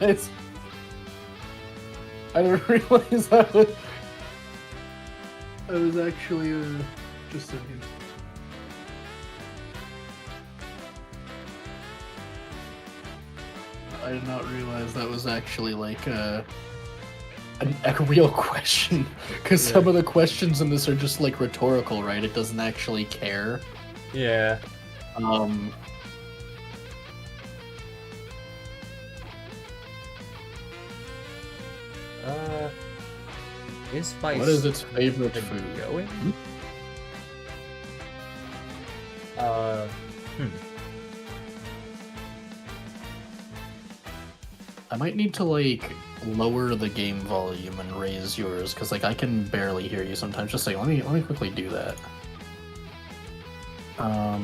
I didn't realize that was actually just a second. I did not realize that was actually like a real question, because some of the questions in this are just like rhetorical, right? It doesn't actually care. Yeah. What is its favorite food? Going? I might need to like lower the game volume and raise yours, because like I can barely hear you sometimes. Just like let me quickly do that. I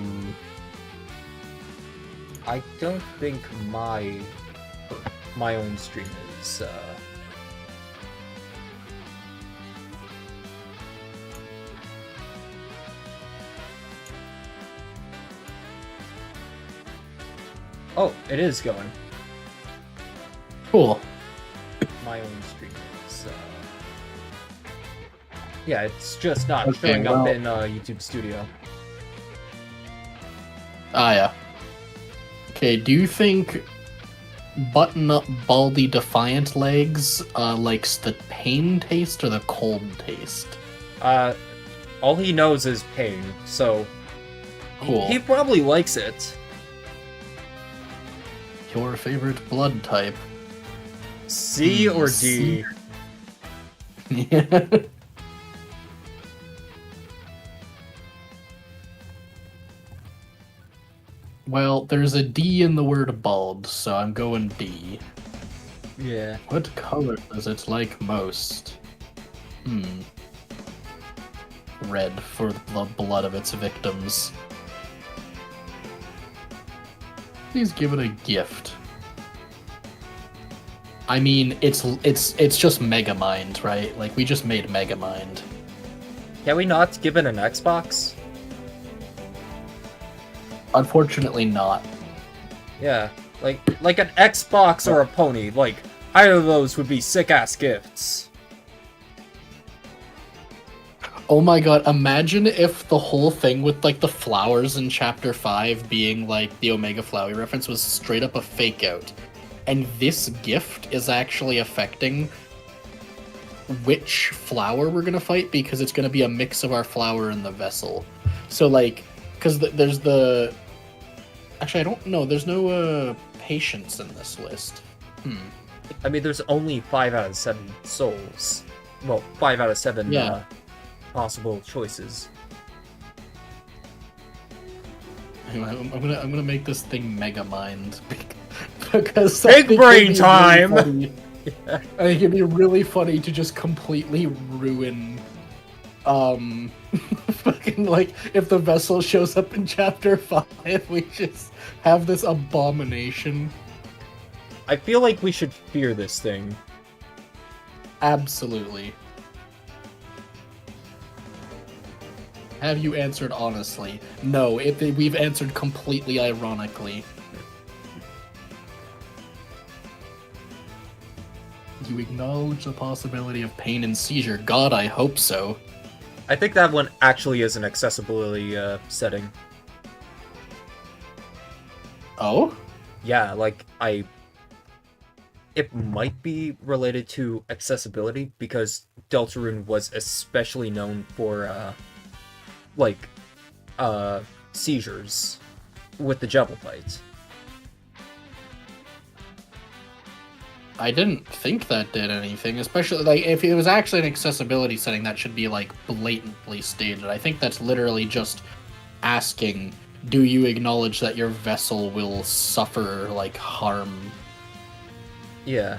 don't think my own stream is Oh, it is going. Cool. My own stream is yeah, it's just not showing up in YouTube Studio. Ah, yeah. Okay, do you think Button-Up Baldy Defiant Legs likes the pain taste or the cold taste? All he knows is pain, so cool. He probably likes it. Your favorite blood type? C or D? Yeah. Well, there's a D in the word bald, so I'm going D. Yeah. What color does it like most? Red, for the blood of its victims. Please give it a gift. I mean, it's just Megamind, right? Like, we just made Megamind. Can we not give it an Xbox? Unfortunately not. Yeah, like an Xbox or a pony. Like, either of those would be sick-ass gifts. Oh my god, imagine if the whole thing with, like, the flowers in Chapter 5 being, like, the Omega Flowey reference was straight up a fake-out. And this gift is actually affecting which flower we're gonna fight, because it's gonna be a mix of our flower and the vessel. So, like, because there's the... Actually, I don't know. There's no patience in this list. I mean, there's only 5 out of 7 souls. Well, 5 out of 7 possible choices. Anyway, I'm gonna make this thing Megamind because big brain time. Really I think it'd be really funny to just completely ruin, fucking, like, if the vessel shows up in Chapter 5, we just have this abomination. I feel like we should fear this thing. Absolutely. Have you answered honestly? No, we've answered completely ironically. You acknowledge the possibility of pain and seizure. God, I hope so. I think that one actually is an accessibility setting. Oh? Yeah, like, it might be related to accessibility, because Deltarune was especially known for, seizures with the Jebel fight. I didn't think that did anything, especially, like, if it was actually an accessibility setting, that should be, like, blatantly stated. I think that's literally just asking, do you acknowledge that your vessel will suffer, like, harm? Yeah.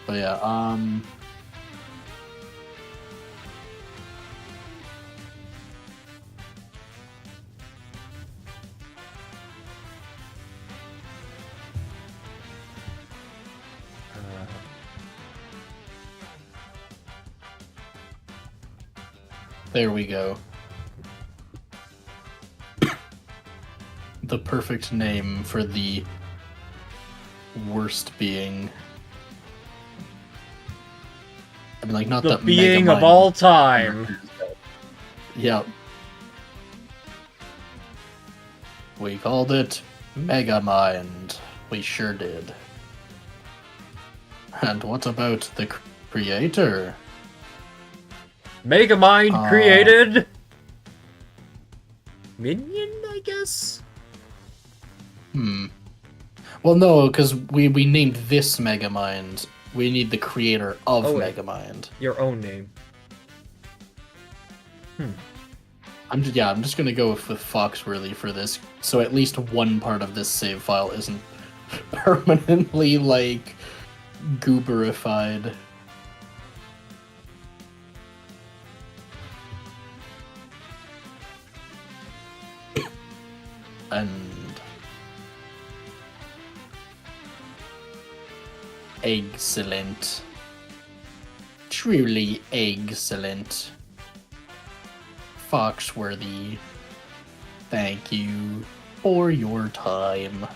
But yeah, there we go. The perfect name for the worst being. I mean, like, not The that being Megamind of all time. Yep. We called it Megamind. We sure did. And what about the creator? Megamind created... Minion, I guess? Well, no, because we named this Megamind. We need the creator of Megamind. Your own name. I'm just gonna go with Foxworthy for this, so at least one part of this save file isn't permanently, like, gooberified. And excellent. Truly excellent. Foxworthy, thank you for your time.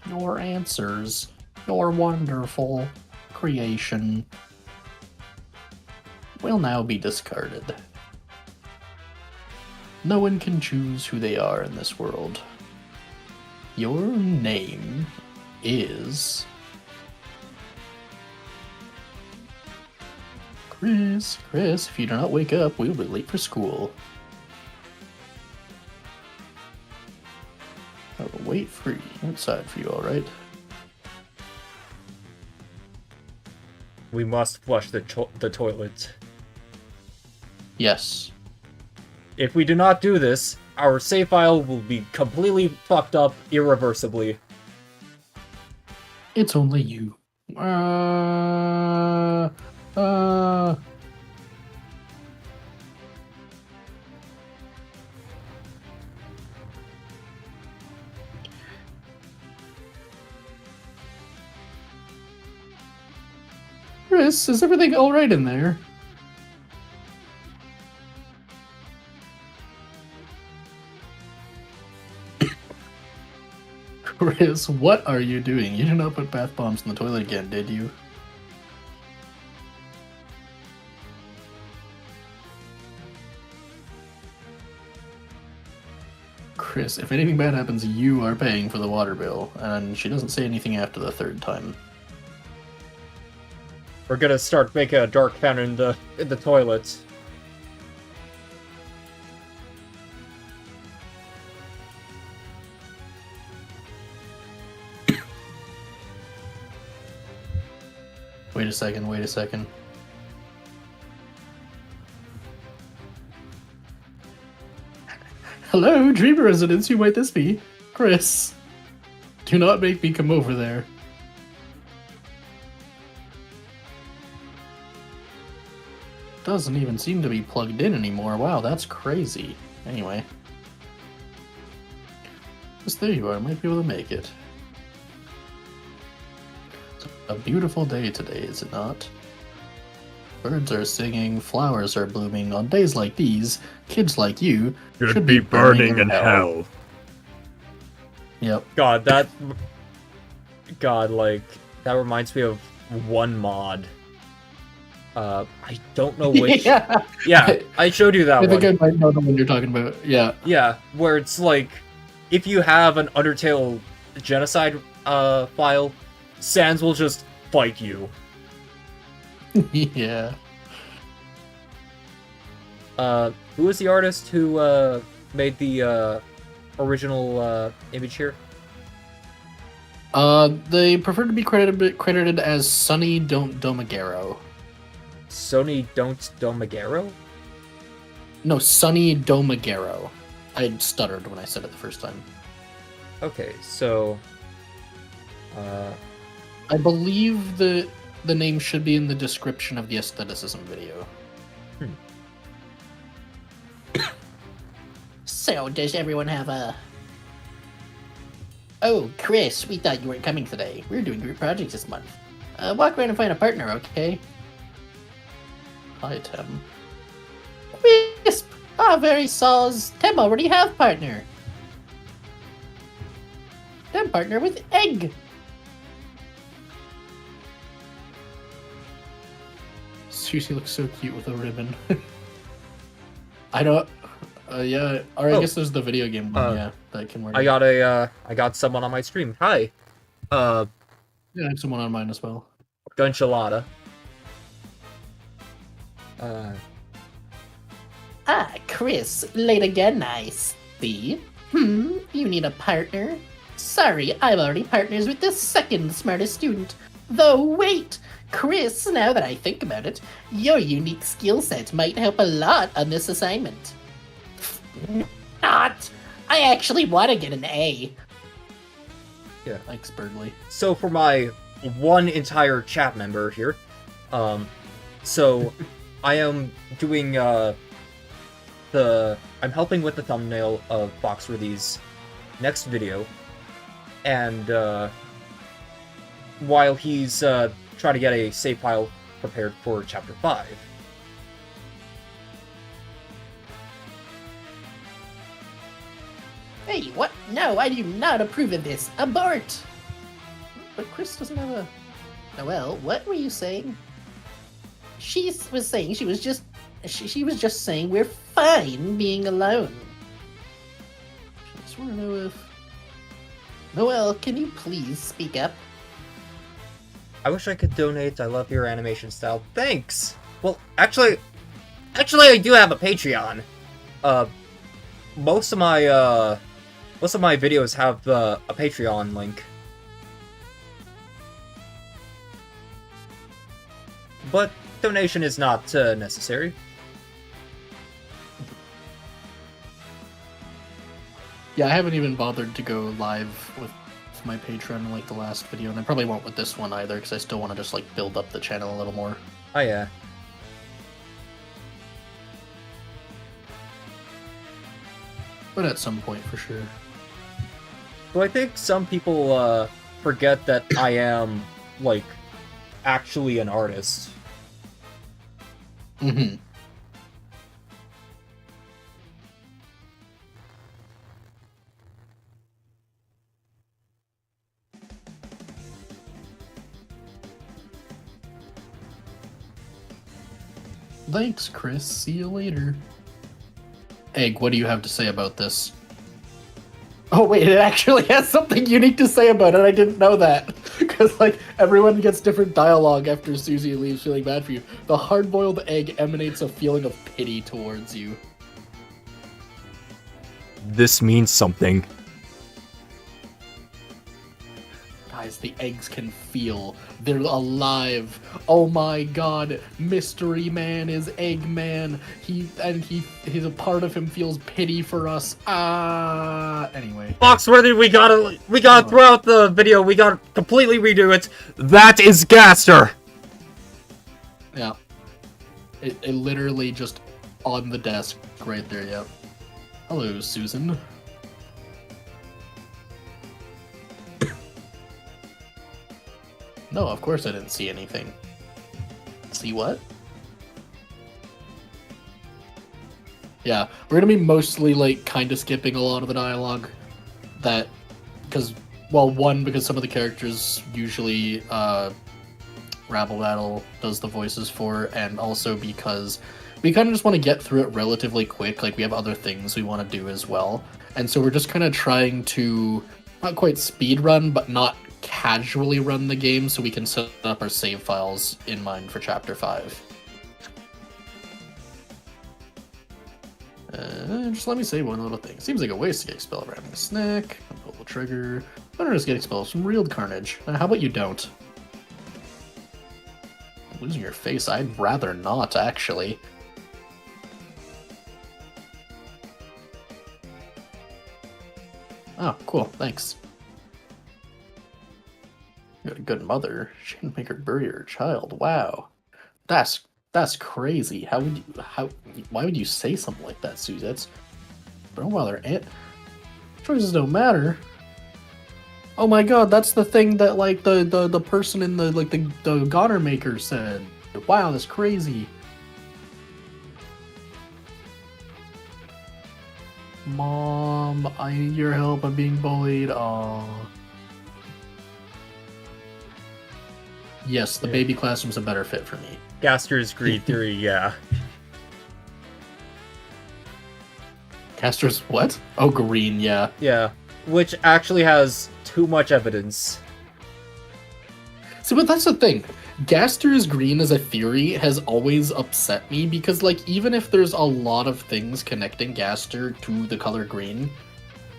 Your answers, your wonderful creation will now be discarded. No one can choose who they are in this world. Your name is... Chris, if you do not wake up, we will be late for school. I will wait outside for you, alright? We must flush the toilet. Yes. If we do not do this, our save file will be completely fucked up irreversibly. It's only you. Chris, is everything alright in there? Chris, what are you doing? You did not put bath bombs in the toilet again, did you? Chris, if anything bad happens, you are paying for the water bill, and she doesn't say anything after the third time. We're gonna start making a dark fountain in the toilet. Wait a second. Hello, Dream residents, who might this be? Chris. Do not make me come over there. Doesn't even seem to be plugged in anymore. Wow, that's crazy. Anyway. Yes, there you are. Might be able to make it. It's a beautiful day today, is it not? Birds are singing, flowers are blooming. On days like these, kids like you should be burning in hell. Yep. God, like, that reminds me of one mod. I don't know which. Yeah, I showed you that one. I think I might know the one you're talking about. Yeah. Yeah, where it's like, if you have an Undertale genocide file, Sans will just fight you. Yeah. Who was the artist who made the original image here? They prefer to be credited as Sonny Domagaro. Sonny Domagaro? No, Sonny Domagaro. I stuttered when I said it the first time. Okay, so... I believe the name should be in the description of the aestheticism video. So, does everyone have a... Oh, Chris, we thought you weren't coming today. We're doing group projects this month. Walk around and find a partner, okay? Hi, Tem. Wisp! Ah, very soz. Tem already have partner. Then partner with Egg. Susie looks so cute with a ribbon. I don't. Yeah. Or I guess there's the video game one. Yeah, that can work. I got someone on my stream. Hi. Yeah, I have someone on mine as well. Gunchalada. Chris, late again, I see. You need a partner? Sorry, I'm already partners with the second smartest student. Though, wait! Chris, now that I think about it, your unique skill set might help a lot on this assignment. Not! I actually want to get an A. Yeah. Thanks, Birdley. So for my one entire chat member here, so I am doing I'm helping with the thumbnail of Foxworthy's next video, and while he's trying to get a save file prepared for Chapter 5. Hey, what? No, I do not approve of this. Abort! But Chris doesn't have a. Noelle, what were you saying? She was saying she was just saying we're fine being alone. I just want to know if. Noelle, can you please speak up? I wish I could donate. I love your animation style. Thanks. Well, actually, I do have a Patreon. Most of my videos have a Patreon link. But donation is not necessary. Yeah, I haven't even bothered to go live with my Patreon like the last video, and I probably won't with this one either, because I still want to just like build up the channel a little more. Oh yeah. But at some point, for sure. So I think some people forget that I am, like, actually an artist. Mm-hmm. Thanks, Chris. See you later. Egg, what do you have to say about this? Oh wait, it actually has something unique to say about it. I didn't know that. Because, like, everyone gets different dialogue after Susie leaves feeling bad for you. The hard-boiled egg emanates a feeling of pity towards you. This means something. Guys, the eggs can feel. They're alive. Oh my god, Mystery Man is Eggman. He's a part of him feels pity for us. Anyway. Foxworthy, we gotta throw out the video. We gotta completely redo it. That is Gaster. Yeah. It literally just on the desk right there, yeah. Hello, Susan. No, of course I didn't see anything. See what? Yeah, we're gonna be mostly, like, kind of skipping a lot of the dialogue. That, because, well, one, because some of the characters usually, Rabble Battle does the voices for, and also because we kind of just want to get through it relatively quick, like, we have other things we want to do as well. And so we're just kind of trying to, not quite speed run, but not casually run the game so we can set up our save files in mind for Chapter 5. Just let me say one little thing. Seems like a waste to get expelled by having a snack. Pull the trigger. Better just get expelled from real carnage. How about you don't? Losing your face? I'd rather not, actually. Oh, cool. Thanks. You got a good mother. She didn't make her bury her child. Wow. That's crazy. Why would you say something like that, Susie? That's... Don't bother, Aunt. Choices don't matter. Oh my god, that's the thing that, like, the person in the, like, the Goner Maker said. Wow, that's crazy. Mom, I need your help. I'm being bullied. Aww. Yes, the baby classroom's a better fit for me. Gaster's greed theory, yeah. Gaster's what? Oh, green, yeah. Yeah. Which actually has too much evidence. See, but that's the thing. Gaster is green as a theory has always upset me because, like, even if there's a lot of things connecting Gaster to the color green,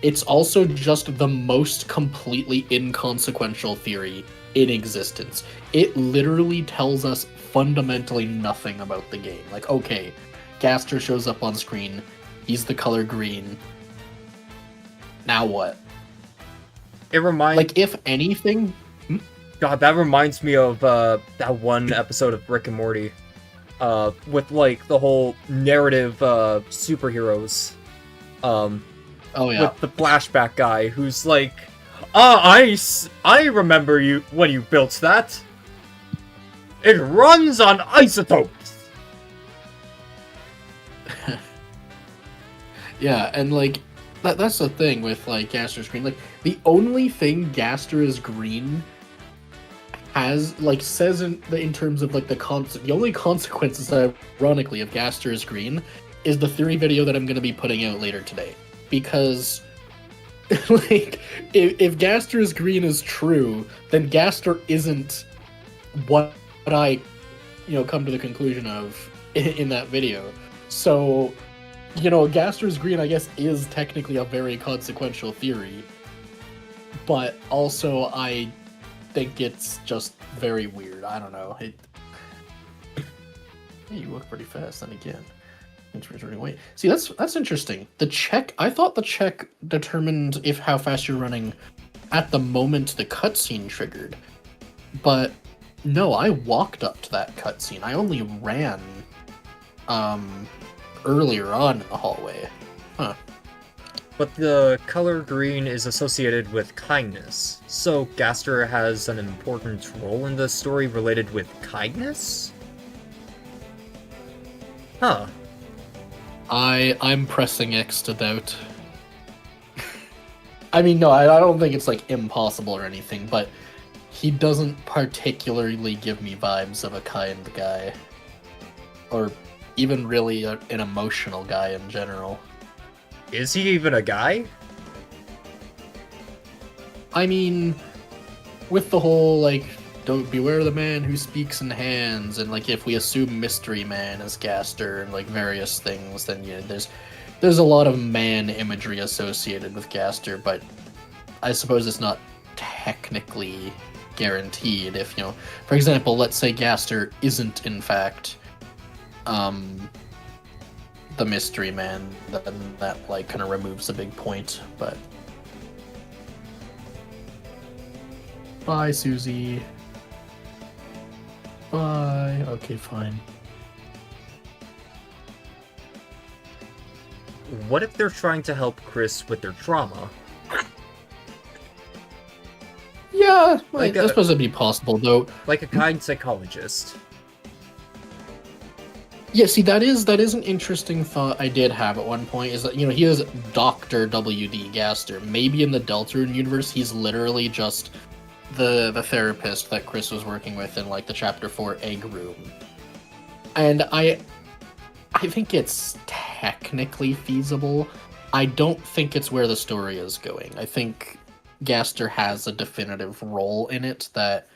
it's also just the most completely inconsequential theory in existence. It literally tells us fundamentally nothing about the game. Like, okay, Gaster shows up on screen, he's the color green. Now what? It reminds... Like, if anything... God, that reminds me of that one episode of Rick and Morty. With, like, the whole narrative superheroes. Oh, yeah. With the flashback guy who's like, I remember you when you built that. It runs on isotopes. Yeah, and, like, that's the thing with, like, Gaster's green. Like, the only thing Gaster is green has, like, says in terms of, like, the only consequences, ironically, of Gaster is green is the theory video that I'm going to be putting out later today. Because, like, if Gaster is green is true, then Gaster isn't what I, come to the conclusion of in that video. So, Gaster's green, I guess, is technically a very consequential theory. But also, I think it's just very weird. I don't know. Hey, you look pretty fast then again. Wait. See, that's interesting. I thought the check determined how fast you're running at the moment the cutscene triggered. But no, I walked up to that cutscene. I only ran earlier on in the hallway. Huh. But the color green is associated with kindness, so Gaster has an important role in the story related with kindness? Huh. I'm pressing X to doubt. I mean, no, I don't think it's, like, impossible or anything, but he doesn't particularly give me vibes of a kind guy. Or even really an emotional guy in general. Is he even a guy? I mean, with the whole, like, don't beware the man who speaks in hands, and, like, if we assume Mystery Man as Gaster and, like, various things, then, there's a lot of man imagery associated with Gaster, but I suppose it's not technically guaranteed if, for example, let's say Gaster isn't, in fact, the Mystery Man, then that, like, kind of removes a big point, but... Bye, Susie. Bye. Okay, fine. What if they're trying to help Chris with their trauma? Yeah, I suppose it'd be possible, though. Like a kind psychologist. Yeah, see, that is an interesting thought I did have at one point, is that, he is Dr. W.D. Gaster. Maybe in the Deltarune universe, he's literally just the therapist that Chris was working with in, like, the Chapter 4 egg room. And I think it's technically feasible. I don't think it's where the story is going. I think Gaster has a definitive role in it that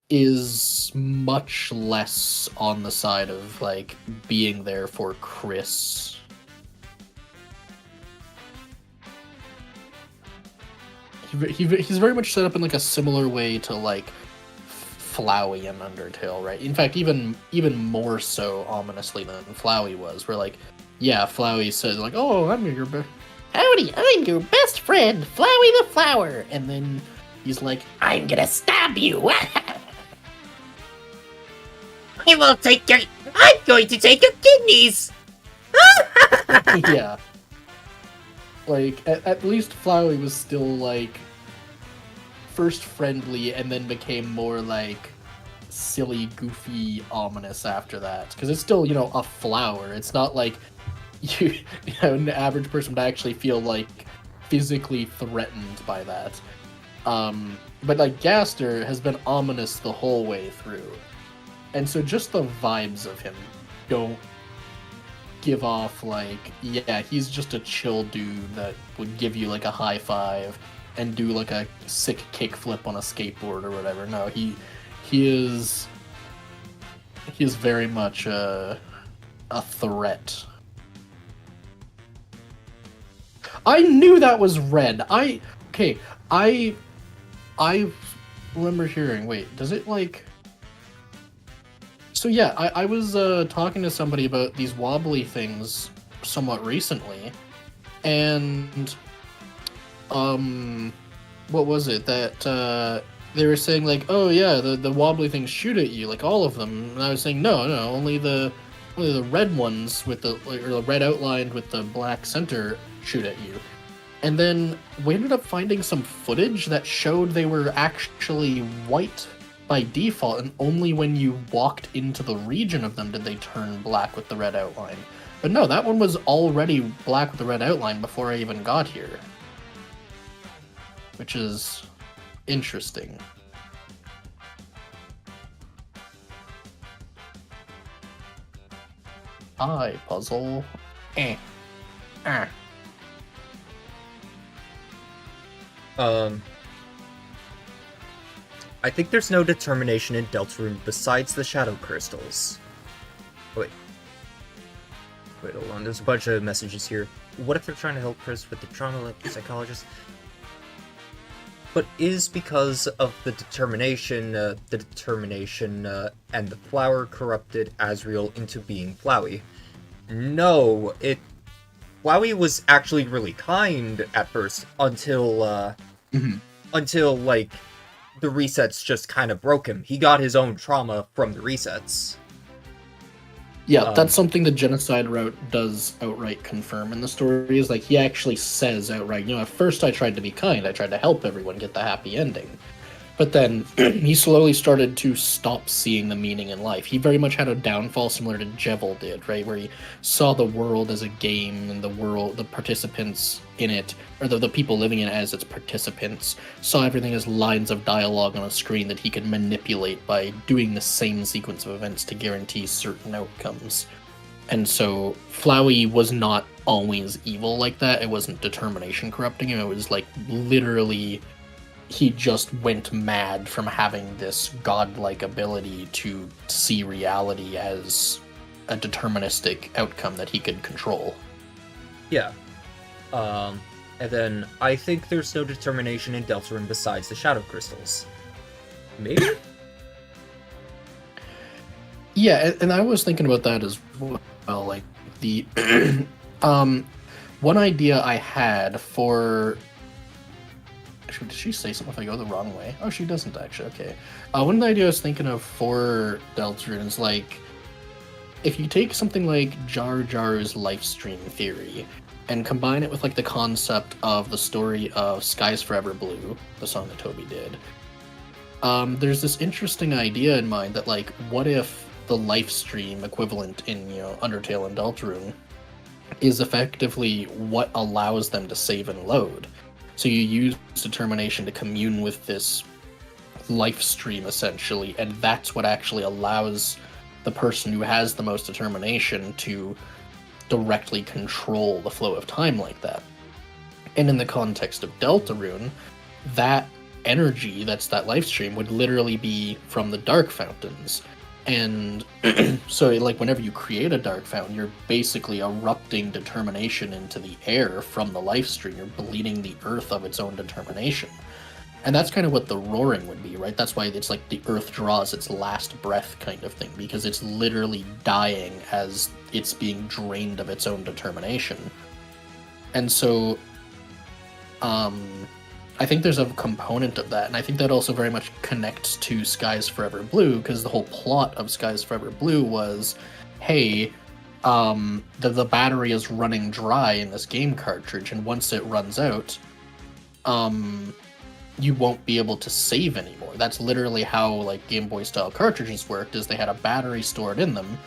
is much less on the side of, like, being there for Chris. He's very much set up in, like, a similar way to, like, Flowey and Undertale, right? In fact, even more so ominously than Flowey was, where, like, yeah, Flowey says, like, oh, I'm your Howdy, I'm your best friend, Flowey the Flower. And then he's like, I'm gonna stab you. I'm going to take your kidneys. yeah. Like, at least Flowey was still, like, first friendly and then became more, like, silly, goofy, ominous after that. Because it's still, a flower. It's not like an average person would actually feel, like, physically threatened by that. But like Gaster has been ominous the whole way through. And so just the vibes of him don't give off like, yeah, he's just a chill dude that would give you like a high five and do like a sick kickflip on a skateboard or whatever. No, he is very much a threat. I knew that was red. I remember hearing. Wait, does it like? So yeah, I was talking to somebody about these wobbly things somewhat recently, and what was it that they were saying like, oh yeah, the wobbly things shoot at you, like all of them, and I was saying no, only the red ones with the or the red outlined with the black center shoot at you. And then we ended up finding some footage that showed they were actually white by default, and only when you walked into the region of them did they turn black with the red outline. But no, that one was already black with the red outline before I even got here. Which is interesting. Hi, puzzle. Ah. I think there's no determination in Deltarune besides the shadow crystals. Wait, hold on, there's a bunch of messages here. What if they're trying to help Chris with the trauma like the psychologist? But is because of the determination and the flower corrupted Asriel into being Flowey? No, Flowey was actually really kind at first until until like the resets just kind of broke him. He got his own trauma from the resets. Yeah, that's something the genocide route does outright confirm in the story, is like he actually says outright, at first I tried to be kind, I tried to help everyone get the happy ending. But then he slowly started to stop seeing the meaning in life. He very much had a downfall similar to Jevil did, right? Where he saw the world as a game and the participants in it, or the people living in it as its participants, saw everything as lines of dialogue on a screen that he could manipulate by doing the same sequence of events to guarantee certain outcomes. And so Flowey was not always evil like that. It wasn't determination corrupting him. It was like literally he just went mad from having this godlike ability to see reality as a deterministic outcome that he could control. Yeah. And then I think there's no determination in Deltarune besides the shadow crystals. Maybe? Yeah, and I was thinking about that as well. Like the one idea I had for. Did she say something if I go the wrong way? Oh, she doesn't actually. Okay. One idea I was thinking of for Deltarune is like, if you take something like Jar Jar's life stream theory and combine it with like the concept of the story of Skies Forever Blue, the song that Toby did, there's this interesting idea in mind that like, what if the life stream equivalent in Undertale and Deltarune is effectively what allows them to save and load. So you use determination to commune with this life stream, essentially, and that's what actually allows the person who has the most determination to directly control the flow of time like that. And in the context of Deltarune, that energy that's that life stream would literally be from the dark fountains. And so like whenever you create a dark fountain, you're basically erupting determination into the air from the life stream. You're bleeding the earth of its own determination. And that's kind of what the roaring would be, right? That's why it's like the earth draws its last breath kind of thing, because it's literally dying as it's being drained of its own determination. And so I think there's a component of that, and I think that also very much connects to Skies Forever Blue, because the whole plot of Skies Forever Blue was, hey, the battery is running dry in this game cartridge, and once it runs out, you won't be able to save anymore. That's literally how like Game Boy style cartridges worked, is they had a battery stored in them,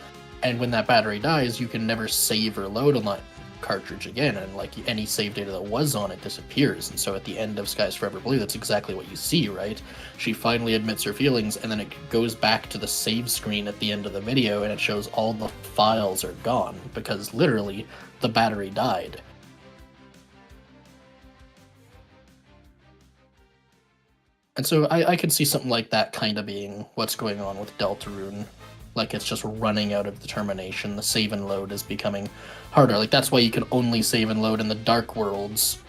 and when that battery dies, you can never save or load on that cartridge again, and like any save data that was on it disappears. And so at the end of Skies Forever Blue, that's exactly what you see, right? She finally admits her feelings, and then it goes back to the save screen at the end of the video, and it shows all the files are gone because literally the battery died. And so I could see something like that kind of being what's going on with Deltarune. Like, it's just running out of determination. The save and load is becoming harder. Like, that's why you can only save and load in the Dark Worlds.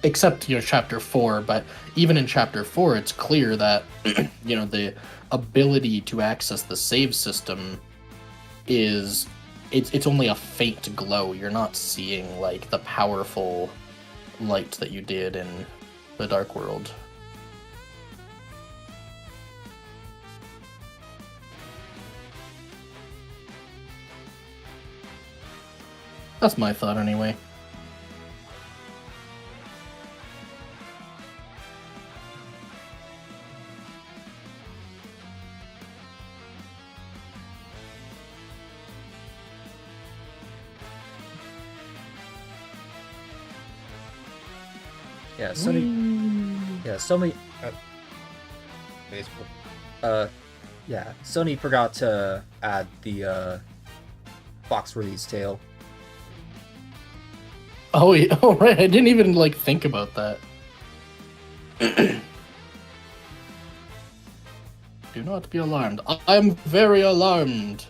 Except, Chapter 4. But even in Chapter 4, it's clear that, the ability to access the save system is... It's only a faint glow. You're not seeing, like, the powerful light that you did in the Dark World. That's my thought, anyway. Yeah, Sony. Yeah, Sony. Yeah, Sony forgot to add the Foxworthy's tail. Oh, yeah. Oh, right. I didn't even, think about that. Do not be alarmed. I am very alarmed.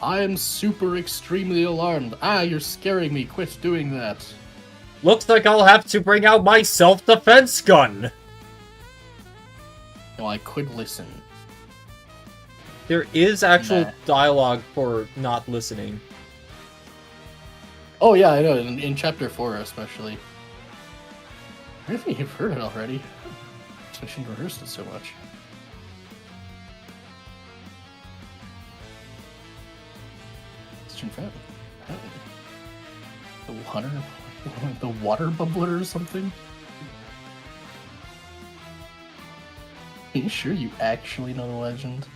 I am super extremely alarmed. Ah, you're scaring me. Quit doing that. Looks like I'll have to bring out my self-defense gun! No, I could listen. There is actual Nah. dialogue for not listening. Oh, yeah, I know. In Chapter 4, especially. I think you've heard it already. I shouldn't rehearse it so much. Christian Fountain. The water bubbler or something? Are you sure you actually know the legend?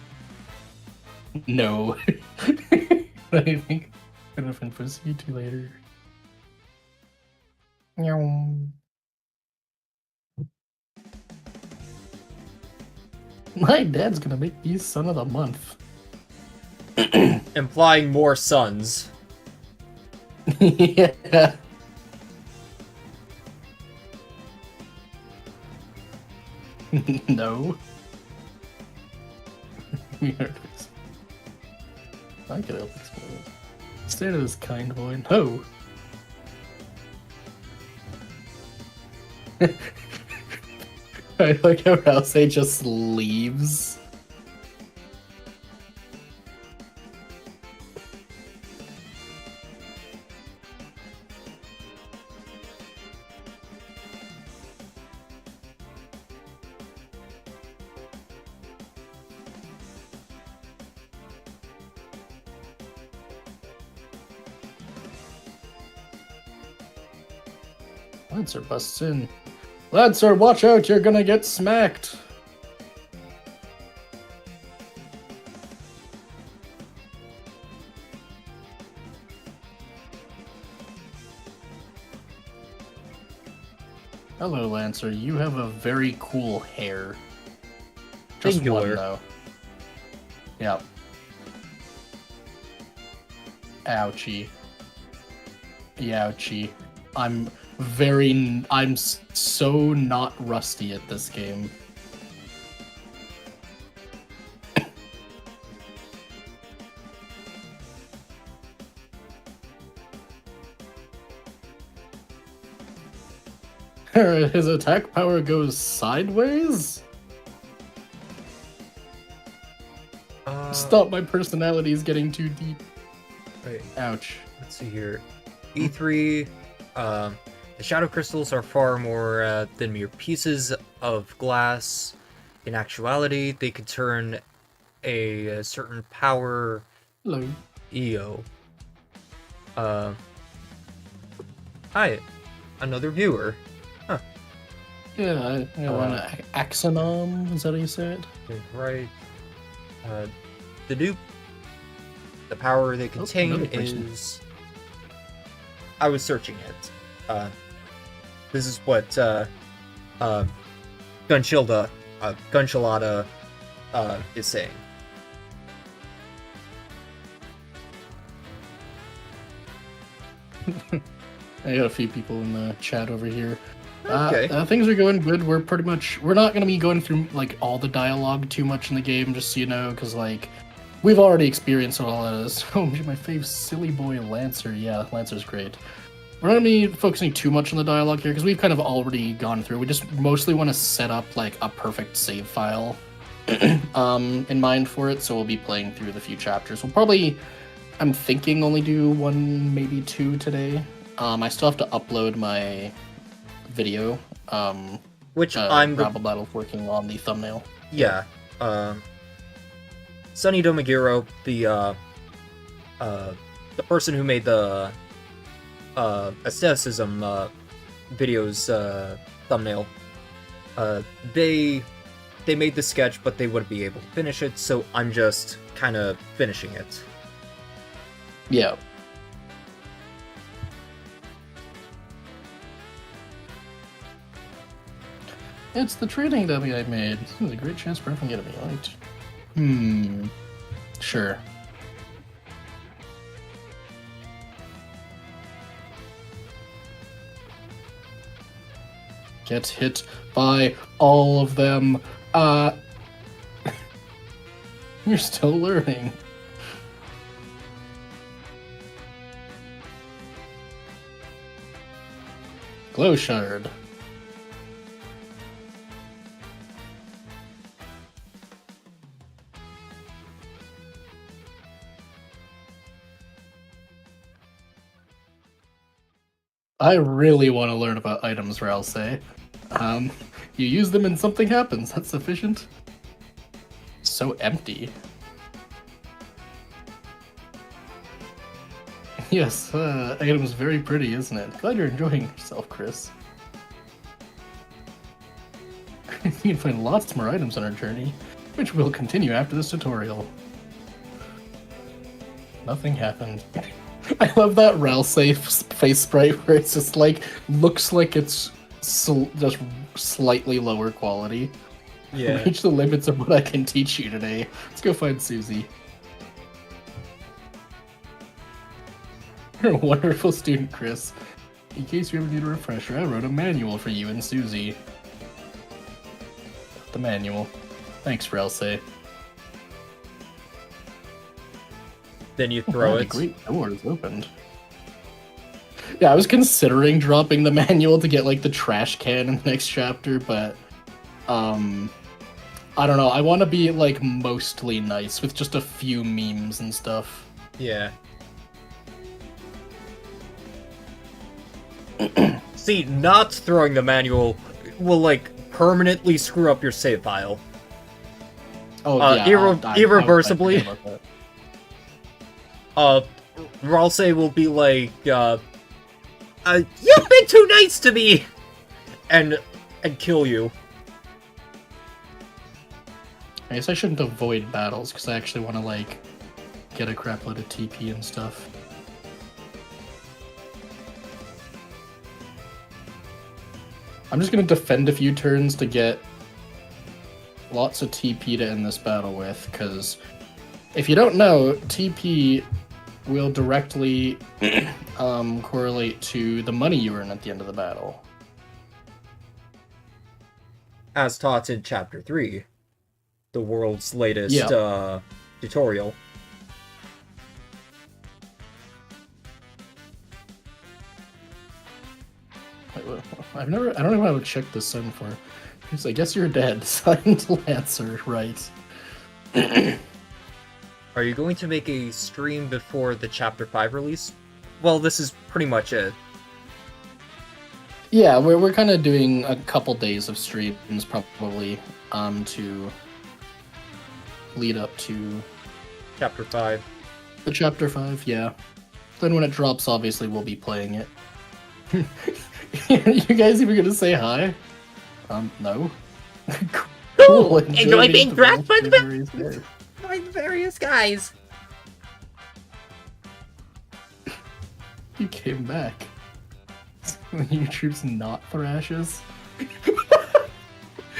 No. I think I'm gonna proceed to later. Meow. My dad's gonna make me son of the month. Implying more sons. Yeah. No. I could help explain it. Instead of this kind boy, no. I like how Rouse just leaves. Lancer busts in. Lancer, watch out, you're gonna get smacked! Hello, Lancer. You have a very cool hair. Just Singular. one, though. Yep. Ouchie. Youchie. I'm so not rusty at this game. His attack power goes sideways? Stop, my personality is getting too deep. Wait, Ouch. let's see here. E3, the shadow crystals are far more than mere pieces of glass. In actuality, they could turn a certain power Hello. EO. Hi, another viewer. Huh. Yeah, I want an axonom. Is that how you say it? Right. The power they contain another person. is I was searching it. This is what Gunchilada is saying. I got a few people in the chat over here. Okay. Things are going good. We're not going to be going through like all the dialogue too much in the game, just so you know, because like we've already experienced what all that is. Oh, my fave silly boy Lancer. Yeah, Lancer's great. We're not going to be focusing too much on the dialogue here because we've kind of already gone through. We just mostly want to set up like a perfect save file in mind for it, so we'll be playing through the few chapters. We'll probably, I'm thinking, only do 1, maybe 2 today. I still have to upload my video. Which I'm Rabble Battle's working on the thumbnail. Yeah. Sonny Domagiro, the person who made the aestheticism videos thumbnail, they made the sketch, but they wouldn't be able to finish it, so I'm just kind of finishing it. Yeah. It's the training dummy I made. This is a great chance for everyone to get me right. Sure. Get hit by all of them. You're still learning. Glow shard. I really want to learn about items, Ralsei. You use them and something happens. That's sufficient. So empty. Yes, item's very pretty, isn't it? Glad you're enjoying yourself, Chris. You can find lots more items on our journey, which will continue after this tutorial. Nothing happened. I love that Ralsei face sprite where it's just like, looks like it's just slightly lower quality. Yeah. Reach the limits of what I can teach you today. Let's go find Susie. You're a wonderful student, Chris. In case you ever need a refresher, I wrote a manual for you and Susie. The manual. Thanks, Ralsei. Then you throw it. The great door is opened. Yeah, I was considering dropping the manual to get like the trash can in the next chapter, but I don't know. I want to be like mostly nice with just a few memes and stuff. Yeah. See, not throwing the manual will like permanently screw up your save file. Oh yeah, irreversibly. Ralsei will be like, you've been too nice to me, and kill you. I guess I shouldn't avoid battles because I actually want to like get a crap load of TP and stuff. I'm just gonna defend a few turns to get lots of TP to end this battle with, because if you don't know, TP will directly correlate to the money you earn at the end of the battle. As taught in Chapter 3, the world's latest tutorial. I don't know how to check the sun for. Because I guess you're dead. Signed Lancer, right. Are you going to make a stream before the Chapter 5 release? Well, this is pretty much it. Yeah, we're kind of doing a couple days of streams, probably, to lead up to... Chapter 5. The Chapter 5, yeah. Then when it drops, obviously, we'll be playing it. You guys even gonna say hi? No. Cool. Enjoy being dragged by the various guys. You came back. Your troops not thrashes.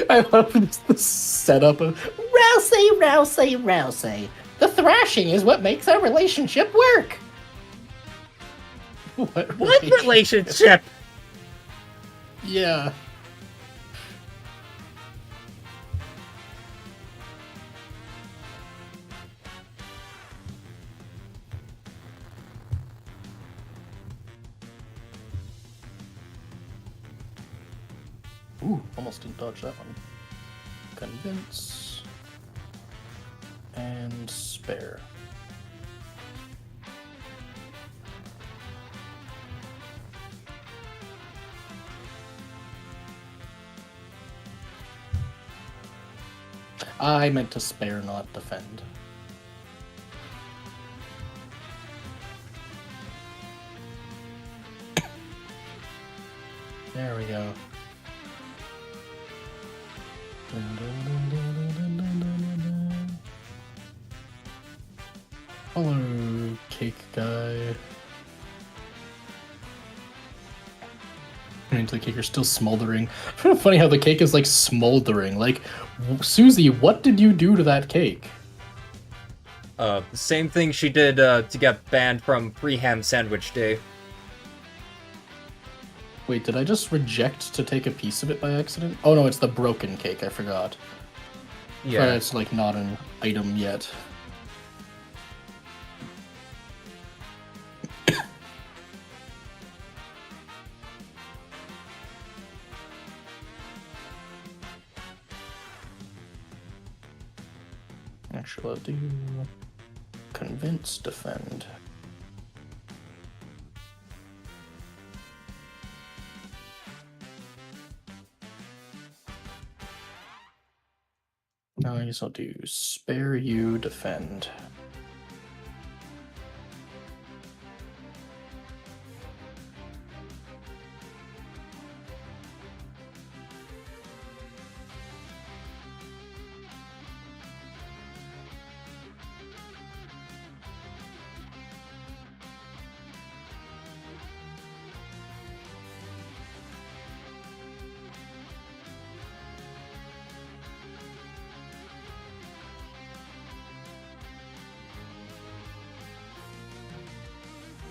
I love the setup of Rousey. The thrashing is what makes our relationship work. What relationship? Yeah. Ooh, almost didn't dodge that one. Convince. And spare. I meant to spare, not defend. There we go. Hello, cake guy. Into the cake, you're still smoldering. Funny how the cake is like smoldering. Like, Susie, what did you do to that cake? Same thing she did to get banned from Pre-Ham Sandwich Day. Wait, did I just reject to take a piece of it by accident? Oh no, it's the broken cake, I forgot. Yeah. But it's like not an item yet. Actually, I'll do convince, defend. Now I guess I'll do spare you, defend.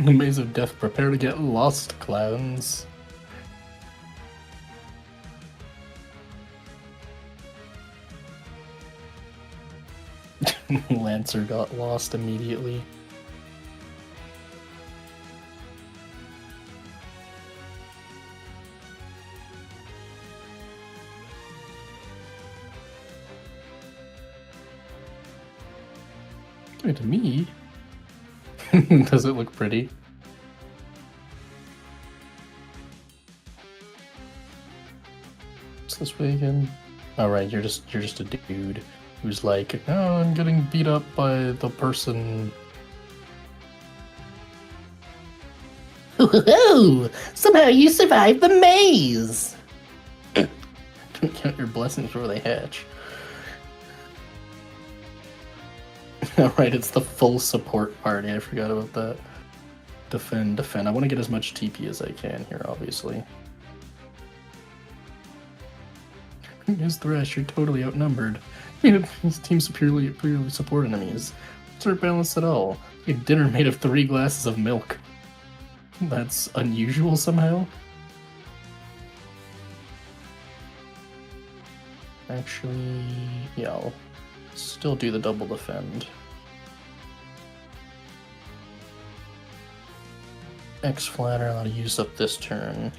The Maze of Death, prepare to get lost, clowns. Lancer got lost immediately. Wait, to me? Does it look pretty? What's this way again? Oh right, you're just a dude who's like, oh, I'm getting beat up by the person. Ooh, somehow you survived the maze. Don't count your blessings before they hatch. Alright, it's the full support party. I forgot about that. Defend. I want to get as much TP as I can here, obviously. His Thresh, you're totally outnumbered. I mean, his team's superiorly support enemies. It's not balanced at all. A dinner made of 3 glasses of milk. That's unusual somehow. Actually, yeah, I'll still do the double defend. X flatter, I'll use up this turn.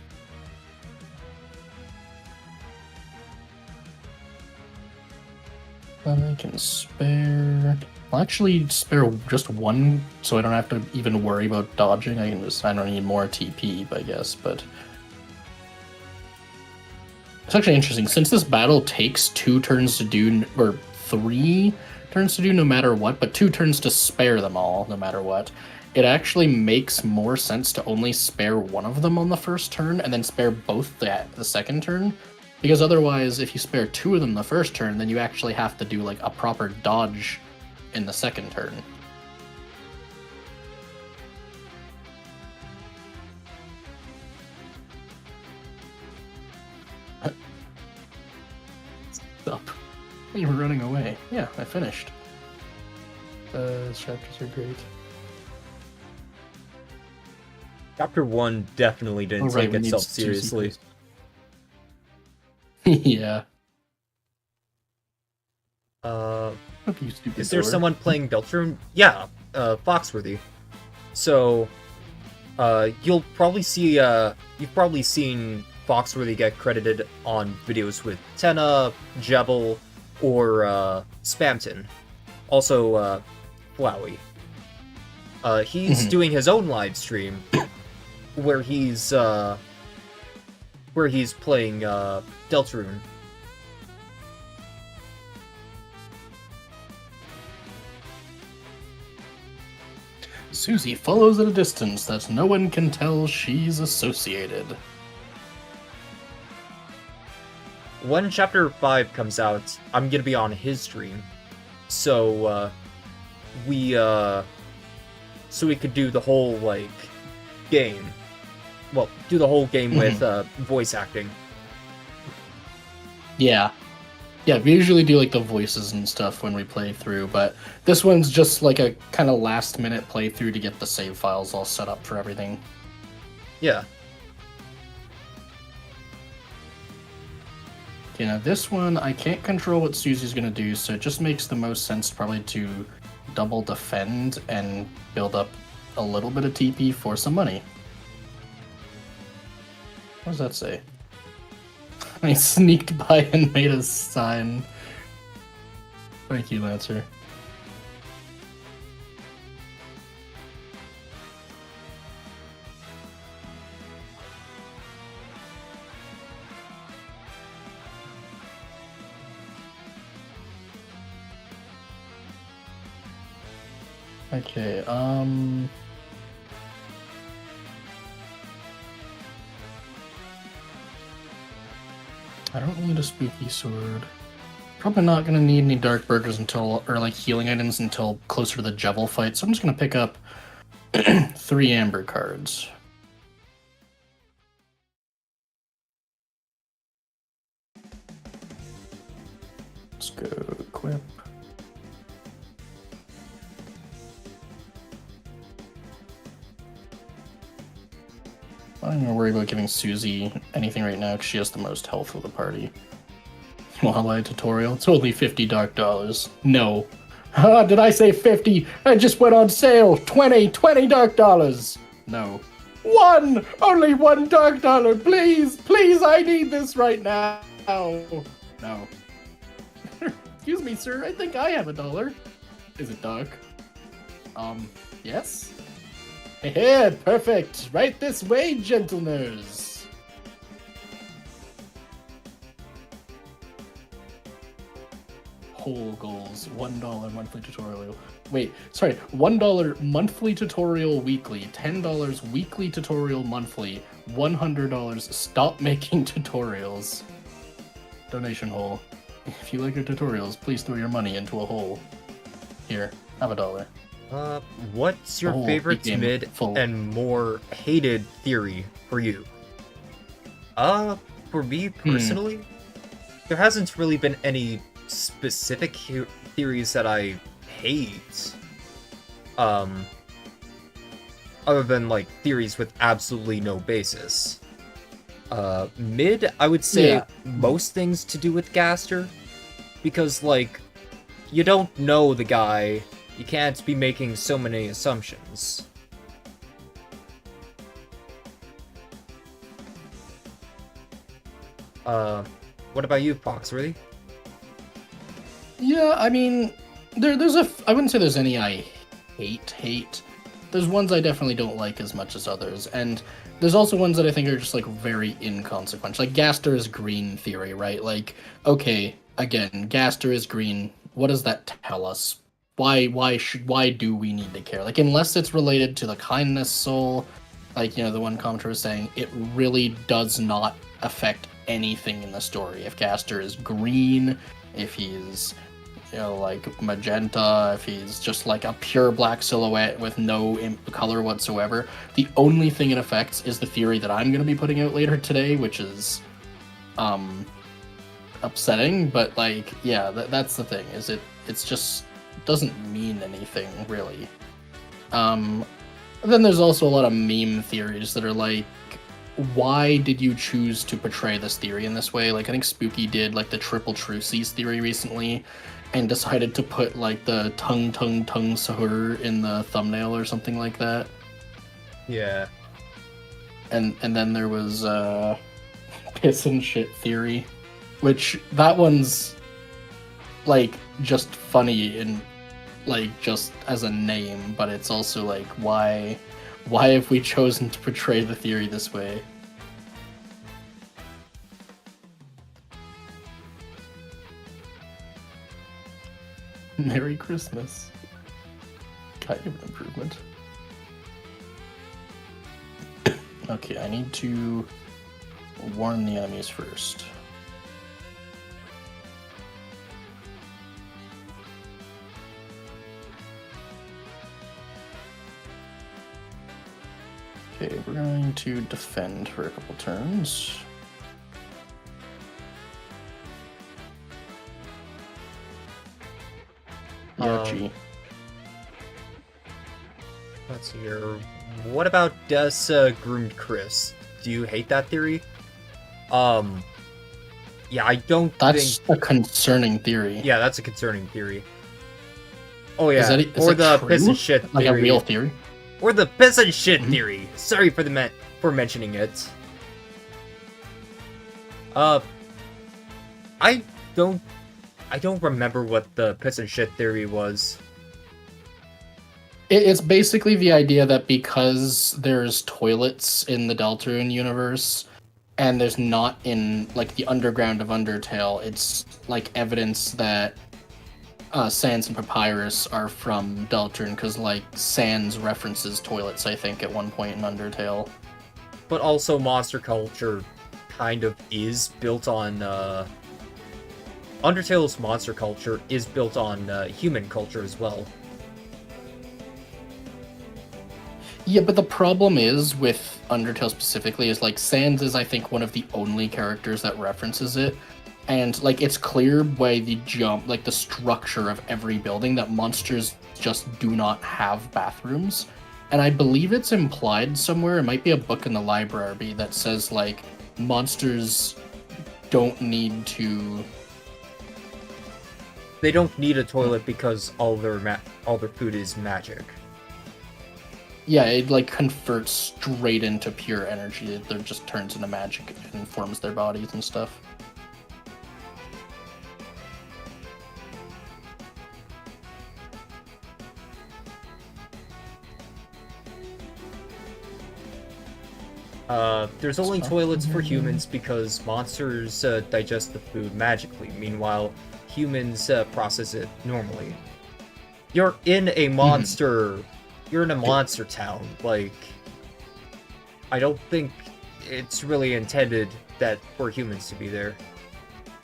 I can spare. I'll actually spare just one, so I don't have to even worry about dodging. I don't need more TP, I guess, but it's actually interesting. Since this battle takes 2 turns to do, or 3 turns to do no matter what, but 2 turns to spare them all no matter what, it actually makes more sense to only spare one of them on the first turn and then spare both the second turn. Because otherwise, if you spare 2 of them the first turn, then you actually have to do like a proper dodge in the second turn. You were running away. Yeah, I finished. These chapters are great. Chapter 1 definitely didn't take itself seriously. Yeah. Is there someone playing Deltarune? Yeah, Foxworthy. So, you'll probably see, you've probably seen Foxworthy get credited on videos with Tenna, Jebel, or, Spamton. Also, Flowey. He's doing his own live stream, where he's playing, Deltarune. Susie follows at a distance that no one can tell she's associated. When Chapter 5 comes out, I'm gonna be on his stream. So, we could do the whole, like, game. Well, do the whole game with, voice acting. Yeah. Yeah, we usually do, like, the voices and stuff when we play through, but this one's just, like, a kind of last-minute playthrough to get the save files all set up for everything. Yeah. Okay, now this one, I can't control what Susie's gonna do, so it just makes the most sense probably to double defend and build up a little bit of TP for some money. What does that say? I sneaked by and made a sign. Thank you, Lancer. Okay, I don't need a spooky sword. Probably not gonna need any dark burgers until, or like healing items until closer to the Jebel fight, so I'm just gonna pick up 3 amber cards. Let's go equip. I'm not gonna worry about giving Susie anything right now because she has the most health of the party. Walleye tutorial. It's only $50 dark dollars. No. Did I say 50? I just went on sale. 20 dark dollars. No. One! Only $1 dark dollar. Please, please, I need this right now. No. Excuse me, sir. I think I have $1. Is it dark? Yes? Hey, perfect. Right this way, gentleners. Whole goals. $1 monthly tutorial. Wait, sorry. $1 monthly tutorial weekly. $10 weekly tutorial monthly. $100 stop making tutorials. Donation hole. If you like your tutorials, please throw your money into a hole. Here, have $1. What's your favorite mid and more hated theory for you? For me personally, there hasn't really been any specific theories that I hate. Other than, like, theories with absolutely no basis. Mid, I would say most things to do with Gaster. Because, like, you don't know the guy. You can't be making so many assumptions. What about you, Foxworthy? Yeah, I mean, there's I wouldn't say there's any I hate. There's ones I definitely don't like as much as others, and there's also ones that I think are just, like, very inconsequential. Like, Gaster is green theory, right? Like, okay, again, Gaster is green. What does that tell us? Why do we need to care? Like, unless it's related to the kindness soul, like, you know, the one commenter was saying, it really does not affect anything in the story. If Gaster is green, if he's, you know, like, magenta, if he's just, like, a pure black silhouette with no color whatsoever, the only thing it affects is the theory that I'm going to be putting out later today, which is, upsetting, but like, yeah, that's the thing. Is it's just doesn't mean anything really. Then there's also a lot of meme theories that are like, why did you choose to portray this theory in this way? Like, I think Spooky did like the triple truces theory recently, and decided to put like the tongue sahur in the thumbnail or something like that. Yeah. And then there was piss and shit theory, which that one's like just funny and like just as a name, but it's also like, why have we chosen to portray the theory this way? Merry Christmas. Kind of an improvement. Okay, I need to warn the enemies first. Okay, we're going to defend for a couple turns. Yeah, G. Let's see here. What about Des groomed Chris? Do you hate that theory? Yeah, I don't That's think... a concerning theory. Yeah, that's a concerning theory. Oh yeah, Is or it the true? piss and shit theory. Like a real theory? Or the piss and shit theory. Sorry for for mentioning it. I don't remember what the piss and shit theory was. It's basically the idea that because there's toilets in the Deltarune universe, and there's not in like the underground of Undertale, it's like evidence that Sans and Papyrus are from Deltarune, because like Sans references toilets, I think, at one point in Undertale. But also monster culture kind of is built on Undertale's monster culture is built on human culture as well. Yeah, but the problem is with Undertale specifically is like Sans is, I think, one of the only characters that references it, and like it's clear by the the structure of every building that monsters just do not have bathrooms, and I believe it's implied somewhere. It might be a book in the library that says like monsters don't need to. They don't need a toilet because all their food is magic. Yeah, it like converts straight into pure energy. It just turns into magic and forms their bodies and stuff. There's only toilets for humans because monsters digest the food magically. Meanwhile, humans process it normally. You're in a monster... You're in a monster town. Like, I don't think it's really intended that for humans to be there.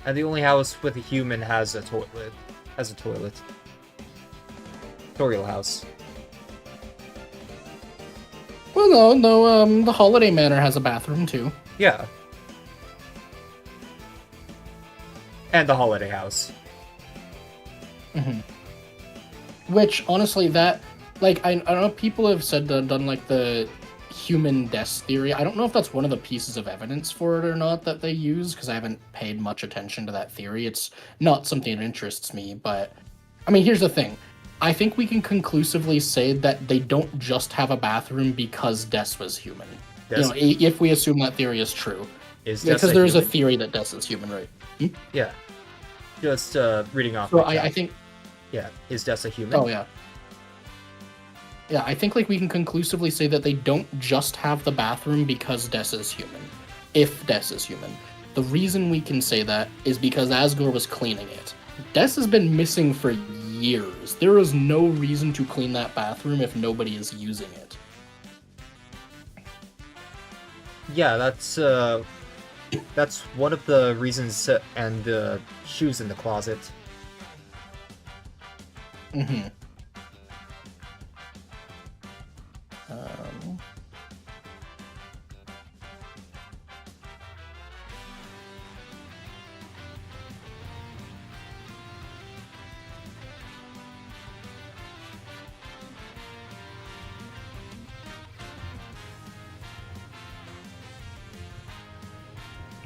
And the only house with a human has a toilet. Tutorial house. Well, no, the Holiday Manor has a bathroom too. Yeah. And the Holiday House. Which, honestly, that... Like, I don't know, people have said done like the human death theory. I don't know if that's one of the pieces of evidence for it or not that they use, because I haven't paid much attention to that theory. It's not something that interests me, but... I mean, here's the thing. I think we can conclusively say that they don't just have a bathroom because Des was human. You know, if we assume that theory is true. Because there is a theory that Des is human, right? Yeah. Just reading off. So I think... Yeah, is Des a human? Oh, yeah. Yeah, I think like we can conclusively say that they don't just have the bathroom because Des is human. If Des is human. The reason we can say that is because Asgore was cleaning it. Des has been missing for years. There is no reason to clean that bathroom if nobody is using it. Yeah, that's one of the reasons, and the shoes in the closet.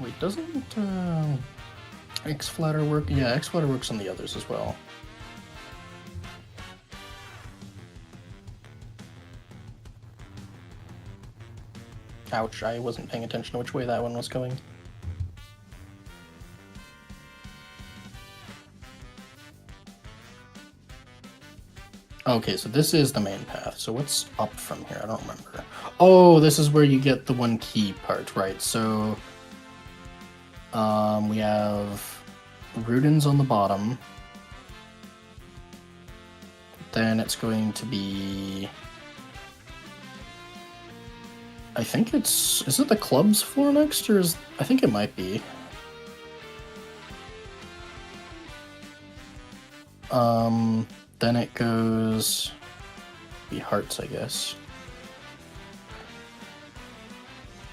Wait, doesn't X-Flatter work? Yeah, X-Flatter works on the others as well. Ouch, I wasn't paying attention to which way that one was going. Okay, so this is the main path. So what's up from here? I don't remember. Oh, this is where you get the one key part, right? So we have Rudens on the bottom. Then it's going to be... I think it's... Is it the club's floor next, or is... I think it might be. Then it goes... Be hearts, I guess.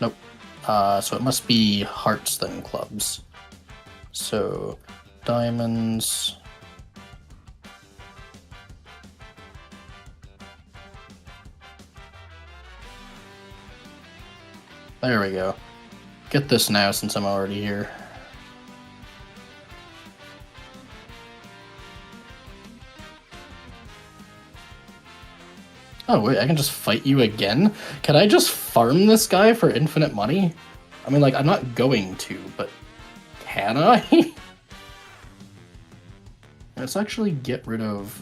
Nope. So it must be hearts, then clubs. So, diamonds... There we go. Get this now since I'm already here. Oh wait, I can just fight you again? Can I just farm this guy for infinite money? I mean, like, I'm not going to, but can I? Let's actually get rid of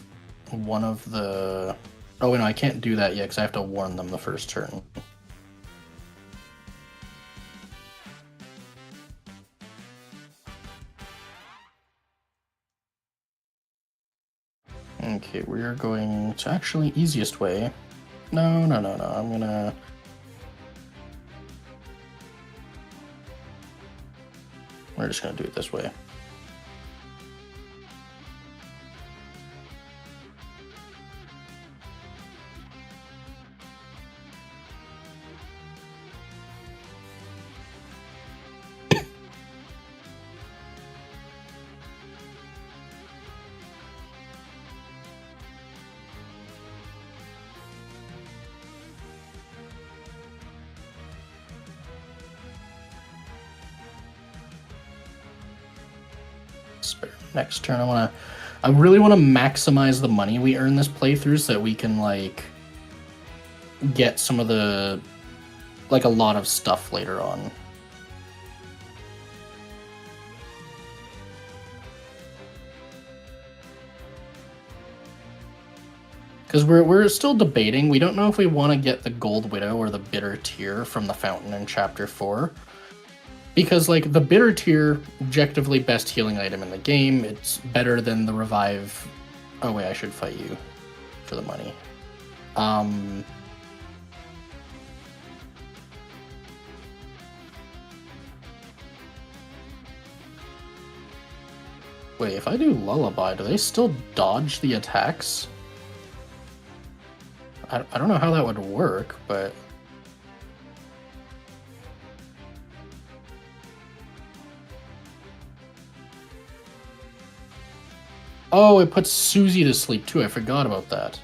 one of the... Oh wait, no, I can't do that yet because I have to warn them the first turn. Okay, we're going to actually easiest way. No, I'm gonna... We're just gonna do it this way. Next turn, I really want to maximize the money we earn this playthrough so that we can, like, get some of the, like, a lot of stuff later on. Because we're still debating. We don't know if we want to get the Gold Widow or the Bitter Tear from the fountain in Chapter 4. Because, like, the Bitter Tear, objectively best healing item in the game. It's better than the Revive... Oh, wait, I should fight you for the money. Wait, if I do Lullaby, do they still dodge the attacks? I don't know how that would work, but... Oh, it puts Susie to sleep too. I forgot about that.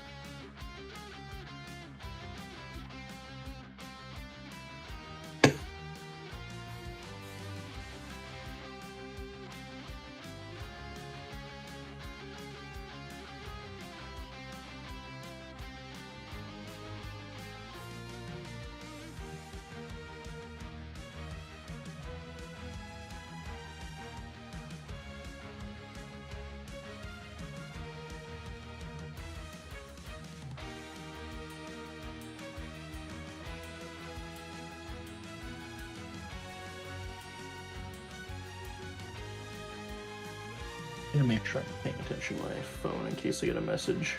I'm gonna make sure I'm paying attention to my phone in case I get a message.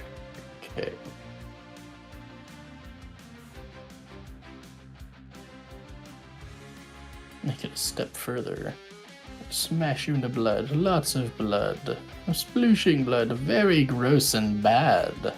Okay. Make it a step further. Smash you into blood. Lots of blood. Splooshing blood. Very gross and bad.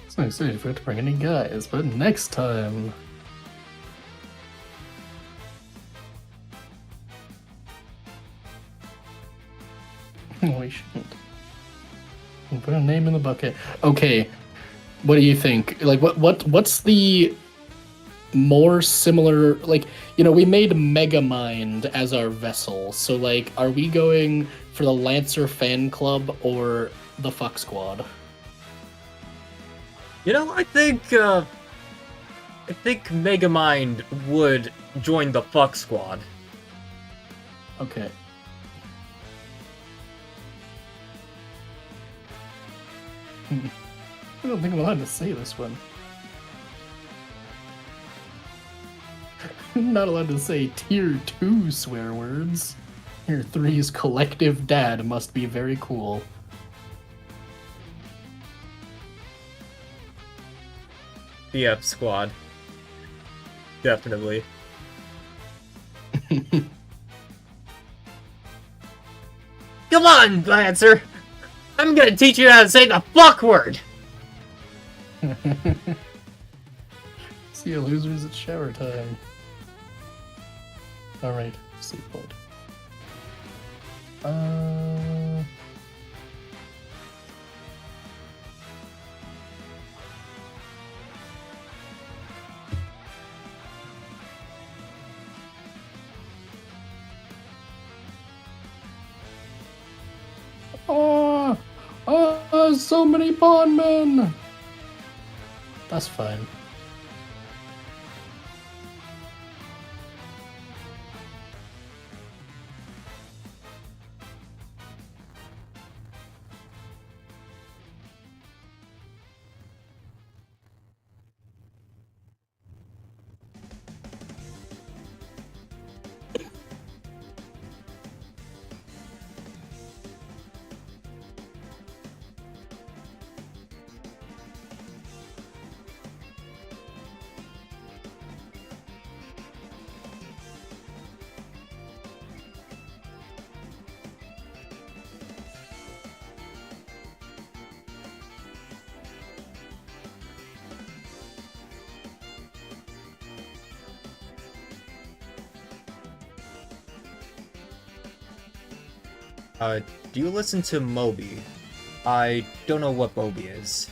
So excited if we have to bring any guys, but next time. We shouldn't. We'll put a name in the bucket. Okay, what do you think? Like, what's the more similar? Like, you know, we made Megamind as our vessel, so like, are we going for the Lancer fan club or the Fuck Squad? You know, I think Megamind would join the Fuck Squad. Okay. I don't think I'm allowed to say this one. I'm not allowed to say tier 2 swear words. Tier 3's collective dad must be very cool. The F Squad. Definitely. Come on, Lancer! I'm gonna teach you how to say the fuck word! See you losers, it's shower time. Alright, sleep point. So many bondmen! That's fine. Do you listen to Moby? I don't know what Moby is.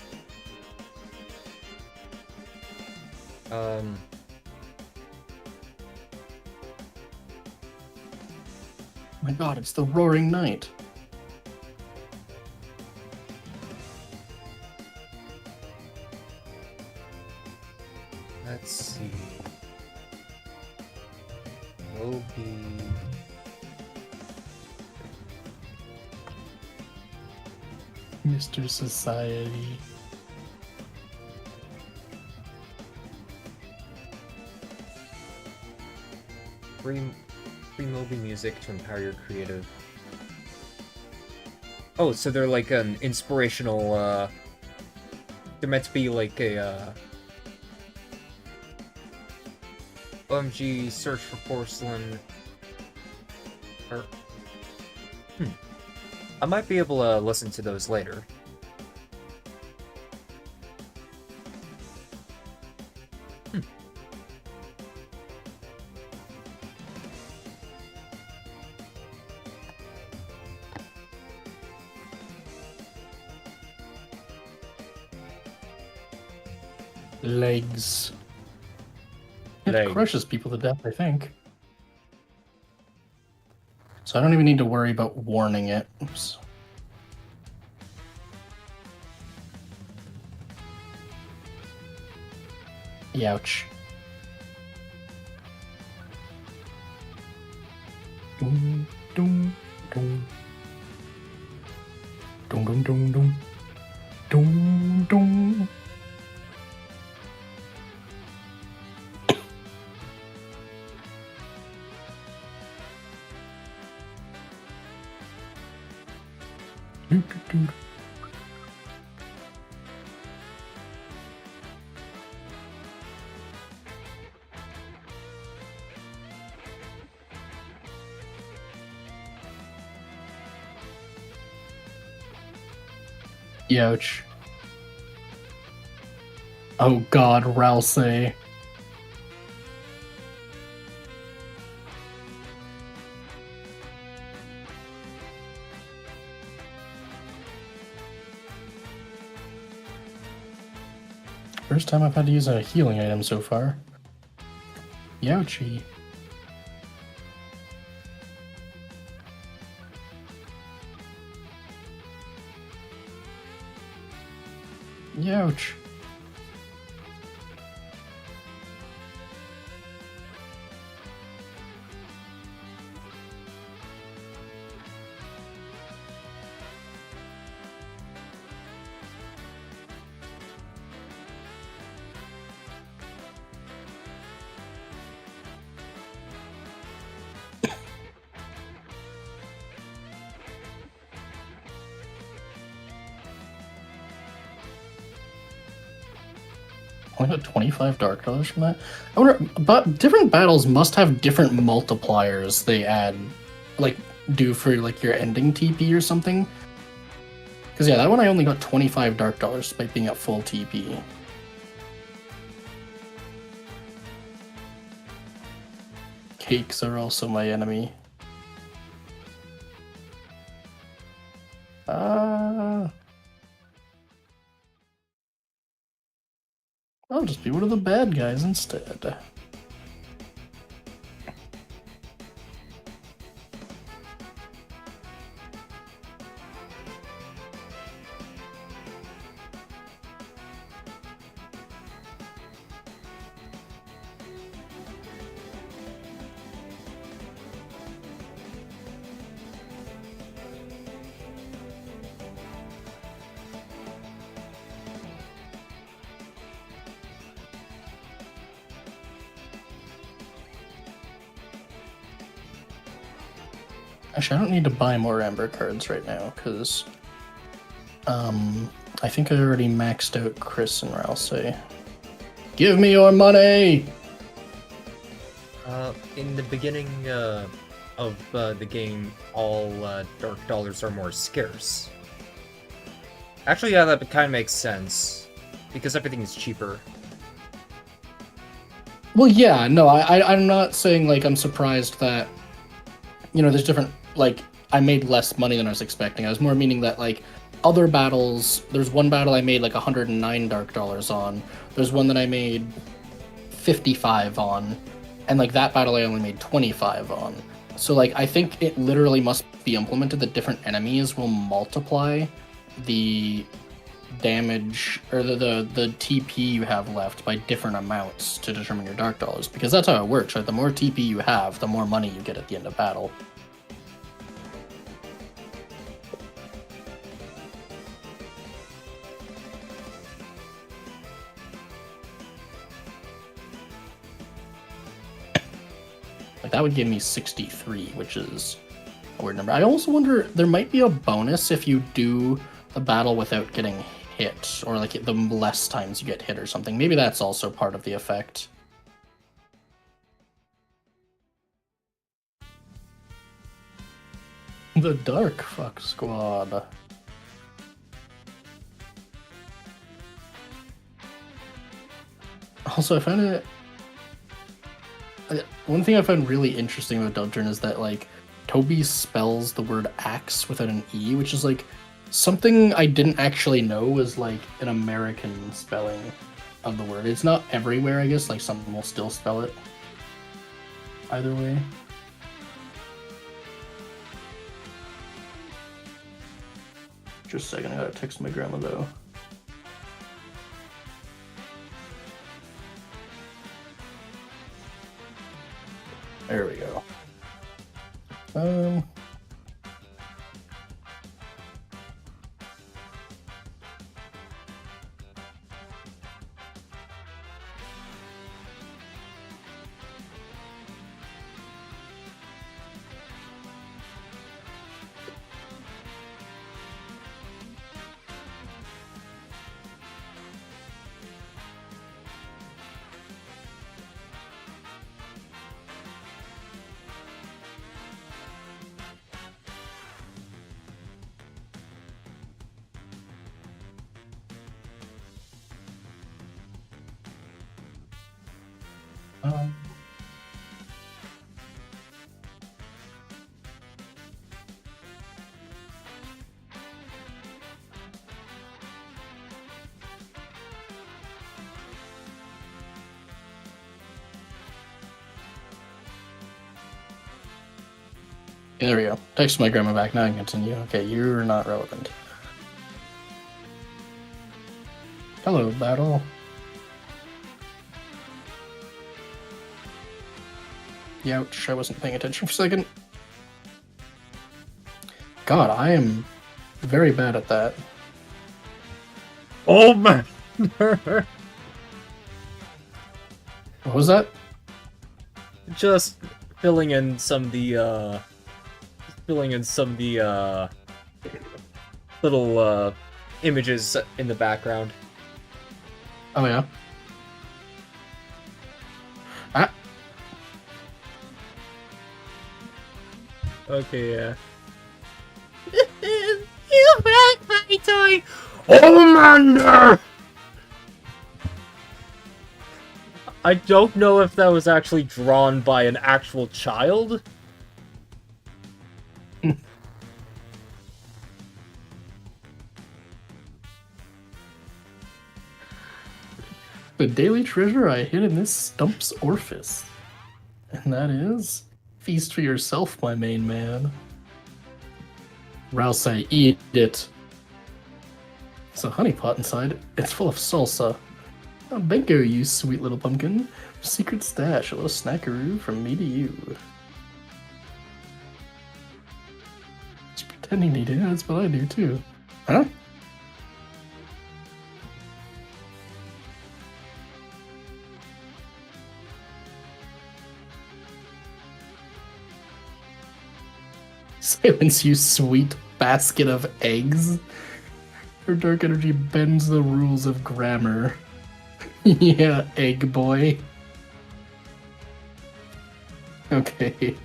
Oh my god, it's the Roaring Night. Let's see. Moby... Mr. Society. Free Moby music to empower your creative... Oh, so they're like an inspirational, they're meant to be like a, OMG, search for porcelain... Or... I might be able to listen to those later. Legs. It Legs. crushes people to death, I think. So I don't even need to worry about warning it. Oops. Youch. Dum, dum, dum. Dum, dum, dum, dum. Dum, dum. Do, do, do. Youch. Oh god, Ralsei. First time I've had to use a healing item so far. Youchie. Youch. I got 25 dark dollars from that. I wonder, but different battles must have different multipliers they add, like, do for, like, your ending TP or something. Because, yeah, that one I only got 25 dark dollars by being at full TP. Cakes are also my enemy. I'll just be one of the bad guys instead. Actually, I don't need to buy more Amber cards right now, because I think I already maxed out Chris and Ralsei. Give me your money! In the beginning of the game, all dark dollars are more scarce. Actually, yeah, that kind of makes sense, because everything is cheaper. Well, yeah, no, I'm not saying, like, I'm surprised that, you know, there's different, like, I made less money than I was expecting. I was more meaning that, like, other battles, there's one battle I made, like, 109 dark dollars on. There's one that I made 55 on. And, like, that battle I only made 25 on. So, like, I think it literally must be implemented that different enemies will multiply the damage, or the TP you have left by different amounts to determine your dark dollars. Because that's how it works, right? The more TP you have, the more money you get at the end of battle. Like, that would give me 63, which is a weird number. I also wonder, there might be a bonus if you do the battle without getting hit, or like the less times you get hit or something. Maybe that's also part of the effect. The Dark Fuck Squad. Also, I found it... One thing I found really interesting about Dubturn is that, like, Toby spells the word axe without an E, which is, like, something I didn't actually know was, like, an American spelling of the word. It's not everywhere, I guess. Like, some will still spell it either way. Just a second, I gotta text my grandma, though. There we go. There we go. Text my grandma back. Now I can continue. Okay, you're not relevant. Hello, battle. Ouch, I wasn't paying attention for a second. God, I am very bad at that. Oh man! What was that? Just filling in some of the little images in the background. Oh yeah. Ah. Okay, yeah. You broke my toy! Oh man! I don't know if that was actually drawn by an actual child. The daily treasure I hid in this stump's orifice. And that is... Feast for yourself, my main man. Rouse, eat it. It's a honey pot inside. It's full of salsa. Oh, bingo, you sweet little pumpkin. Secret stash, a little snackaroo from me to you. He's pretending he does, but I do too. Huh? Silence, you sweet basket of eggs. Her dark energy bends the rules of grammar. Yeah, egg boy. Okay.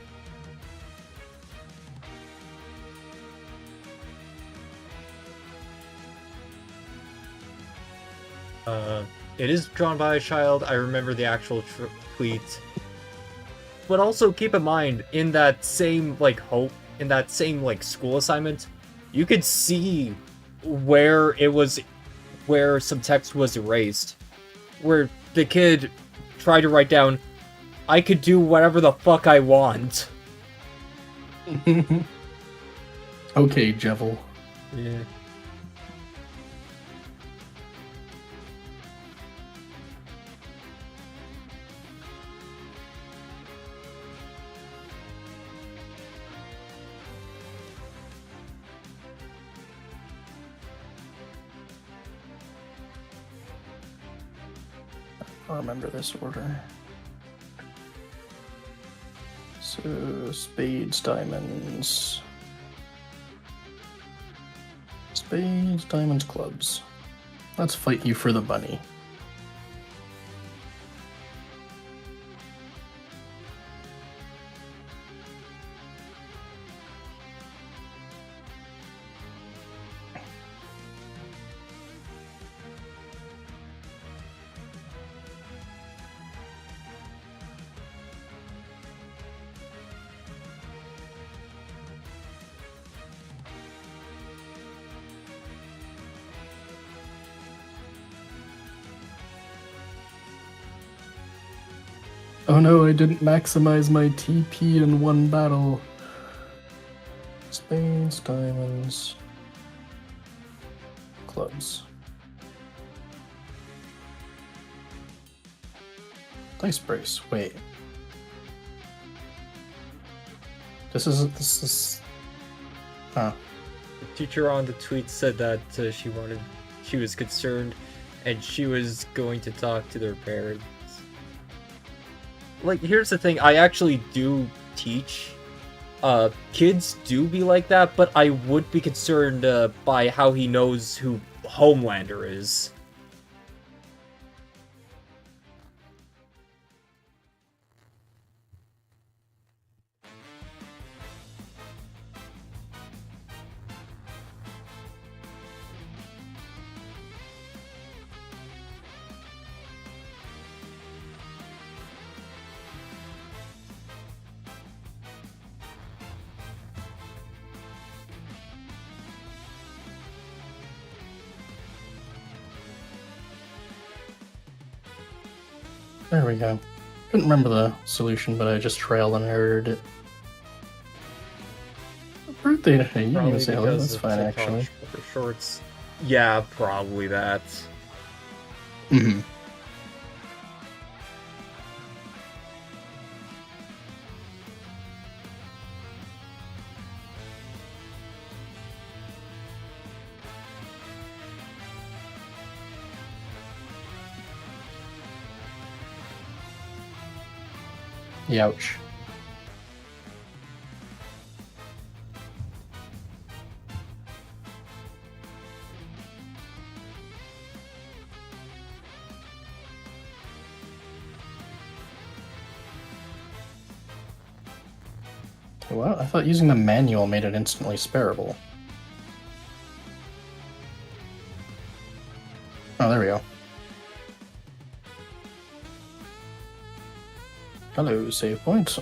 It is drawn by a child. I remember the actual tweet. But also keep in mind, in that same school assignment, you could see where some text was erased. Where the kid tried to write down, I could do whatever the fuck I want. Okay, Jevil. Yeah. I'll remember this order. So, spades, diamonds. Spades, diamonds, clubs. Let's fight you for the bunny. Oh no, I didn't maximize my TP in one battle. Spades, diamonds, clubs. Dice brace, wait. This is... Huh. The teacher on the tweet said that she was concerned and she was going to talk to their parents. Like, here's the thing, I actually do teach. Kids do be like that, but I would be concerned by how he knows who Homelander is. There we go. Couldn't remember the solution, but I just trailed and errored it. Birthday today. You can even say hello. That's fine, actually. Shorts. Yeah, probably that. Mm-hmm. Youch. Well, I thought using the manual made it instantly sparable. Oh, there we go. Hello, save point.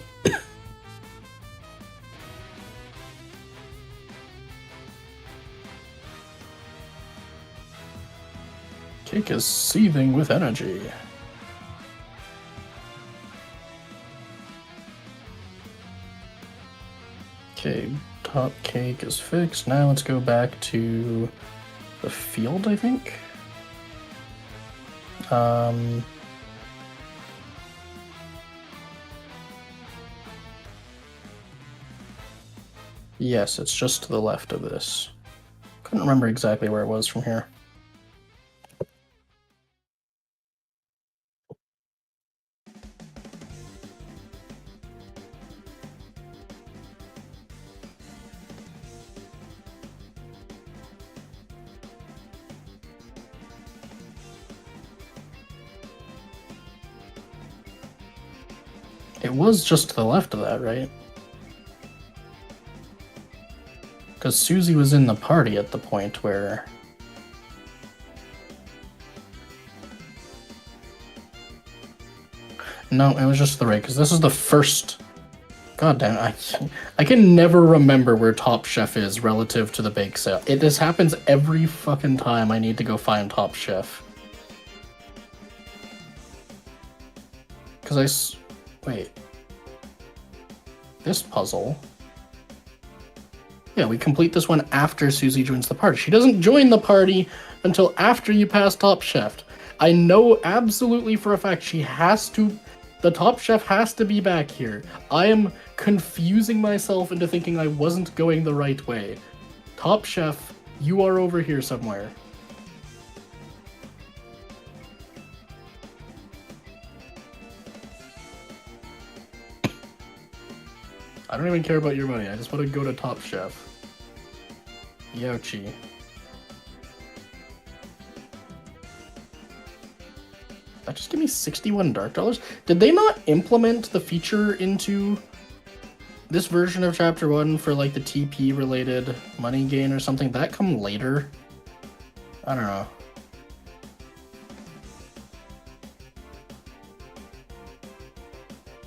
Cake is seething with energy. Okay, top cake is fixed. Now let's go back to the field, I think. Yes, it's just to the left of this. Couldn't remember exactly where it was from here. It was just to the left of that, right? Because Susie was in the party at the point where... No, it was just to the right, because this is the first... God damn it, I can never remember where Top Chef is relative to the bake sale. This happens every fucking time I need to go find Top Chef. Because wait. This puzzle... Yeah, we complete this one after Susie joins the party. She doesn't join the party until after you pass Top Chef. I know absolutely for a fact she has to... The Top Chef has to be back here. I am confusing myself into thinking I wasn't going the right way. Top Chef, you are over here somewhere. I don't even care about your money. I just want to go to Top Chef. Youchie. That just give me 61 dark dollars? Did they not implement the feature into this version of Chapter 1 for like the TP related money gain or something? Did that come later? I don't know.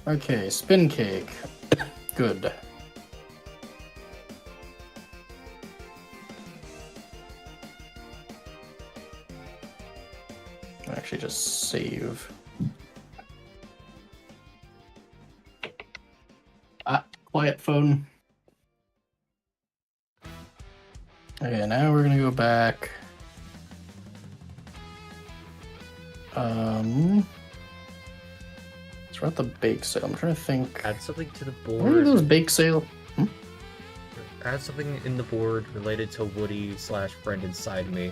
Okay, spin cake. Good. Actually, just save. Quiet phone. Okay, now we're gonna go back. We're at the bake sale. I'm trying to think. Add something to the board. Where are those bake sale? Add something in the board related to Woody / friend inside me.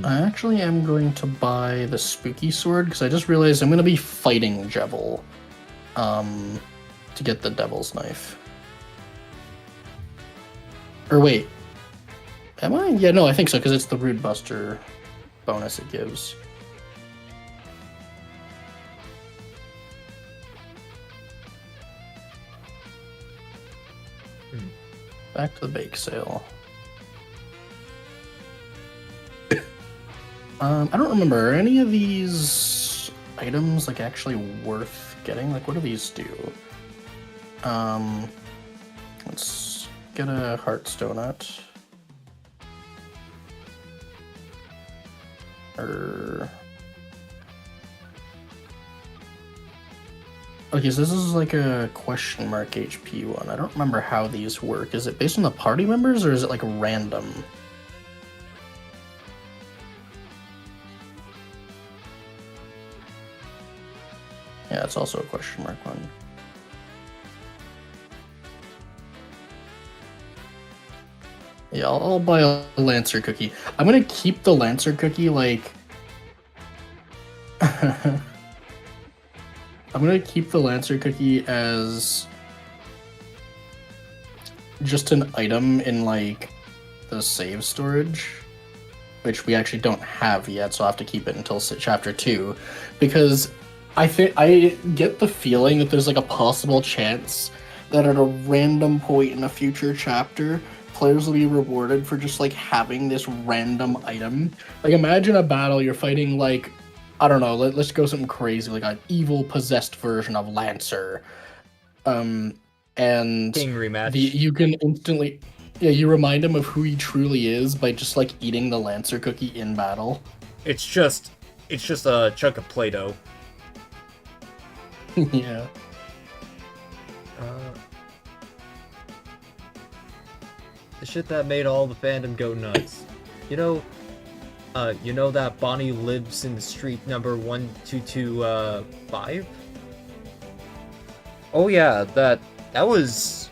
I actually am going to buy the spooky sword because I just realized I'm going to be fighting Jevil to get the devil's knife. Or wait. Am I? Yeah, no, I think so because it's the Rude Buster bonus it gives. Back to the bake sale. I don't remember. Are any of these items like actually worth getting? Like, what do these do? Let's get a heart donut. Okay, so this is like a question mark HP one. I don't remember how these work. Is it based on the party members or is it like random? Yeah, it's also a question mark one. Yeah, I'll buy a Lancer cookie. I'm gonna keep the Lancer cookie like... I'm gonna keep the Lancer cookie as just an item in like the save storage, which we actually don't have yet, so I'll have to keep it until chapter 2, because I get the feeling that there's like a possible chance that at a random point in a future chapter, players will be rewarded for just like having this random item. Like imagine a battle you're fighting like, I don't know, let's go something crazy, like an evil possessed version of Lancer. And King rematch. you can instantly, yeah, you remind him of who he truly is by just like eating the Lancer cookie in battle. It's just a chunk of Play-Doh. Yeah. The shit that made all the fandom go nuts. You know that Bonnie lives in the street number 1225? Oh yeah, that was...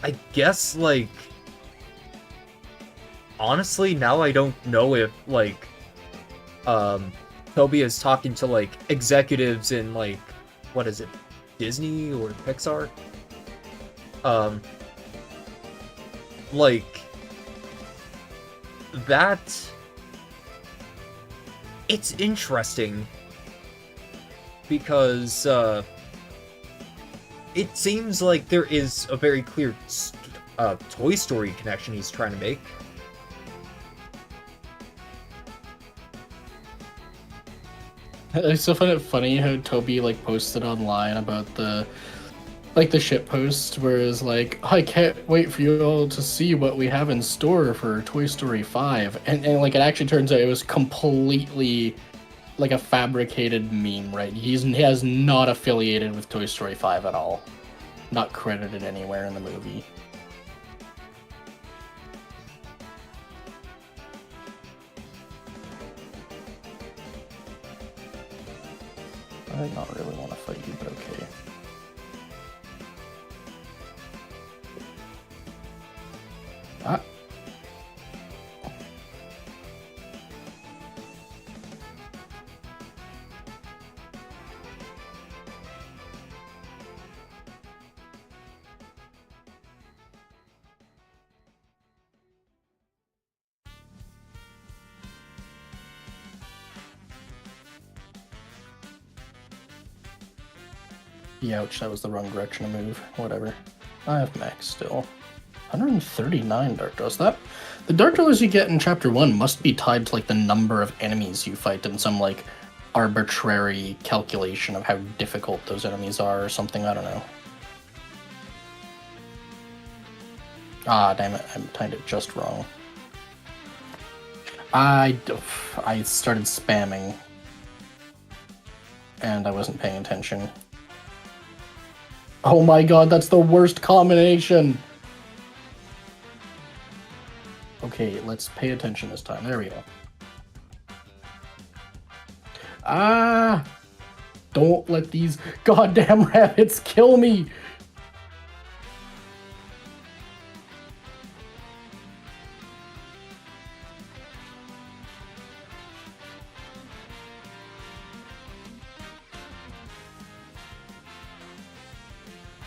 I guess, like... Honestly, now I don't know if, like... Toby is talking to, like, executives in, like... What is it? Disney or Pixar? Like... That... It's interesting. Because, it seems like there is a very clear Toy Story connection he's trying to make. I still find it funny how Toby like posted online about the shit post where it's like, I can't wait for you all to see what we have in store for Toy Story 5, and like it actually turns out it was completely like a fabricated meme, right? He has not affiliated with Toy Story 5 at all, not credited anywhere in the movie. I don't really want to fight you, but okay. Ah. Ouch, that was the wrong direction to move. Whatever. I have max still. 139 Dart Drills. The Dart Drillers you get in Chapter 1 must be tied to like the number of enemies you fight in some like arbitrary calculation of how difficult those enemies are or something, I don't know. Ah, damn it, I timed it just wrong. I started spamming. And I wasn't paying attention. Oh my god, that's the worst combination! Okay, let's pay attention this time. There we go. Ah! Don't let these goddamn rabbits kill me!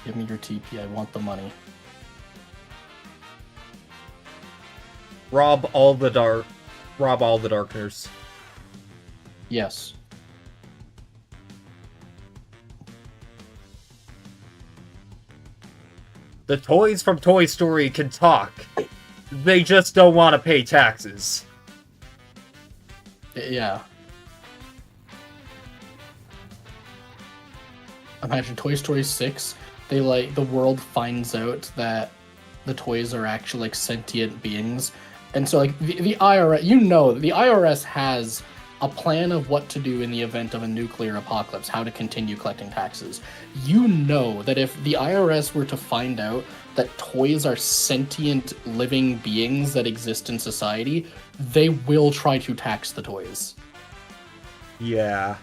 Give me your TP, I want the money. Rob all the Darkners. Yes. The toys from Toy Story can talk. They just don't want to pay taxes. Yeah. Imagine Toy Story 6, the world finds out that the toys are actually like sentient beings, And so, like, the IRS, you know, the IRS has a plan of what to do in the event of a nuclear apocalypse, how to continue collecting taxes. You know that if the IRS were to find out that toys are sentient living beings that exist in society, they will try to tax the toys. Yeah.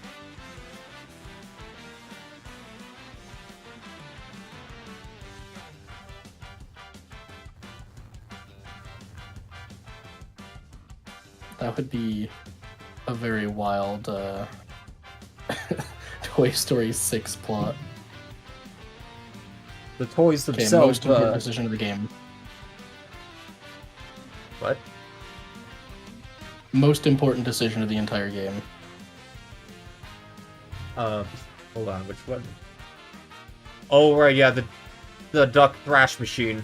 That would be a very wild Toy Story 6 plot. The toys Okay, themselves. most important decision of the game. What? Most important decision of the entire game. Hold on, which one? Oh, right, yeah, the duck thrash machine.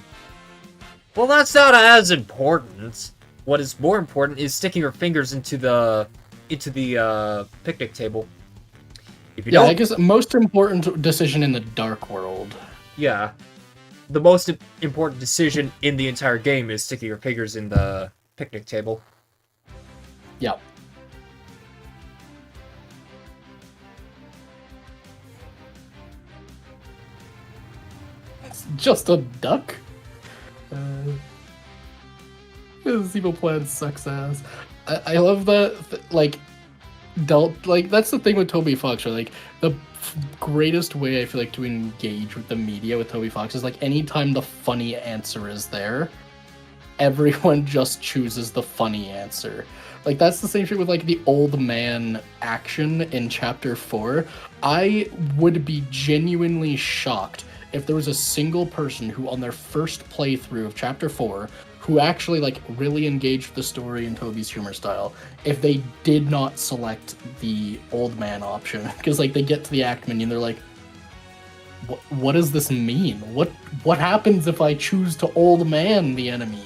Well, that's not as important. What is more important is sticking your fingers into the picnic table. If you Yeah, don't, I guess most important decision in the Dark World. yeah, the most important decision in the entire game is sticking your fingers in the picnic table. Yep. It's just a duck? This evil plan sucks ass. I love that, like, that's the thing with Toby Fox, right? Like, the greatest way I feel like to engage with the media with Toby Fox is, like, anytime the funny answer is there, everyone just chooses the funny answer. Like, that's the same shit with, like, the old man action in Chapter 4. I would be genuinely shocked if there was a single person who, on their first playthrough of Chapter 4, who actually, like, really engaged the story in Toby's humor style, if they did not select the old man option. Because, like, they get to the act menu and they're like, what does this mean? What happens if I choose to old man the enemy?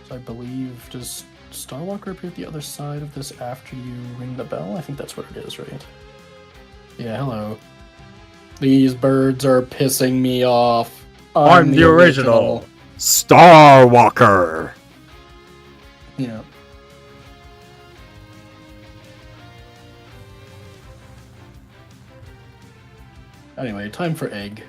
So I believe, does Starwalker appear at the other side of this after you ring the bell? I think that's what it is, right? Yeah, hello. These birds are pissing me off. I'm the original Starwalker. Yeah. Anyway, time for egg.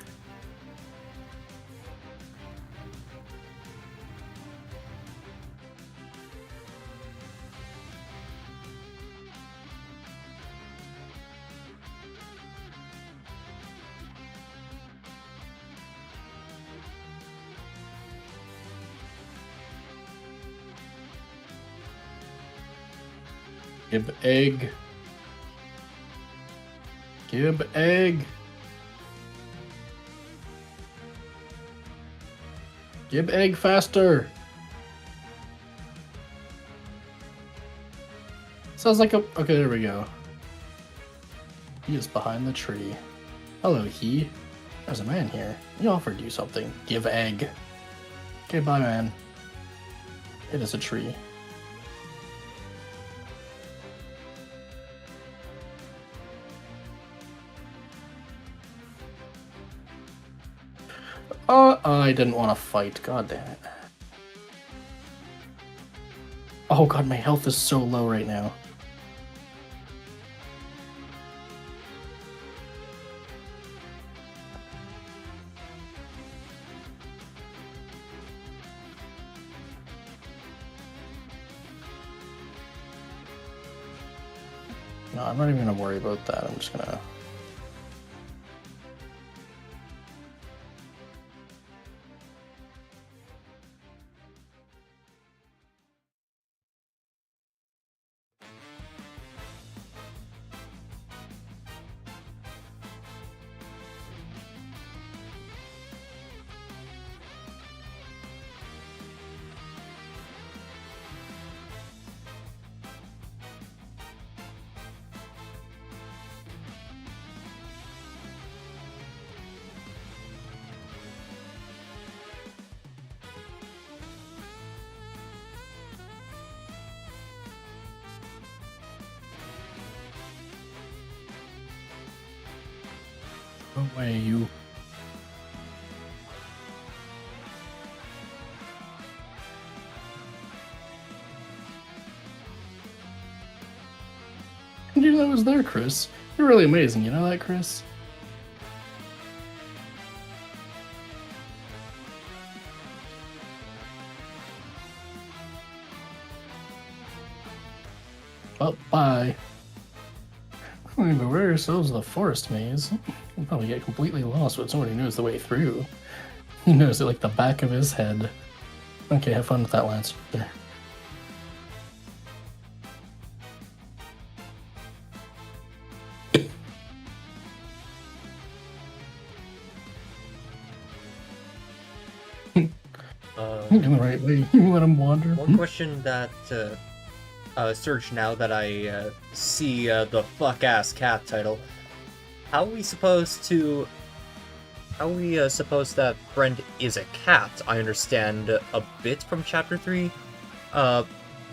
Give egg. Give egg. Give egg faster. Sounds like a... Okay, there we go. He is behind the tree. Hello, he. There's a man here. He offered you something. Give egg. Okay, bye, man. It is a tree. I didn't want to fight. God damn it. Oh god, my health is so low right now. No, I'm not even gonna worry about that. I'm just gonna... away, you. I didn't know that was there, Chris. You're really amazing, you know that, Chris? Well, bye. We beware yourselves of the forest maze. You'll probably get completely lost with someone who knows the way through. He knows it like the back of his head. Okay, have fun with that, Lancer. In the right way. You let him wander. One question that surged now that I see the fuck ass cat title. How are we supposed that friend is a cat? I understand a bit from chapter 3,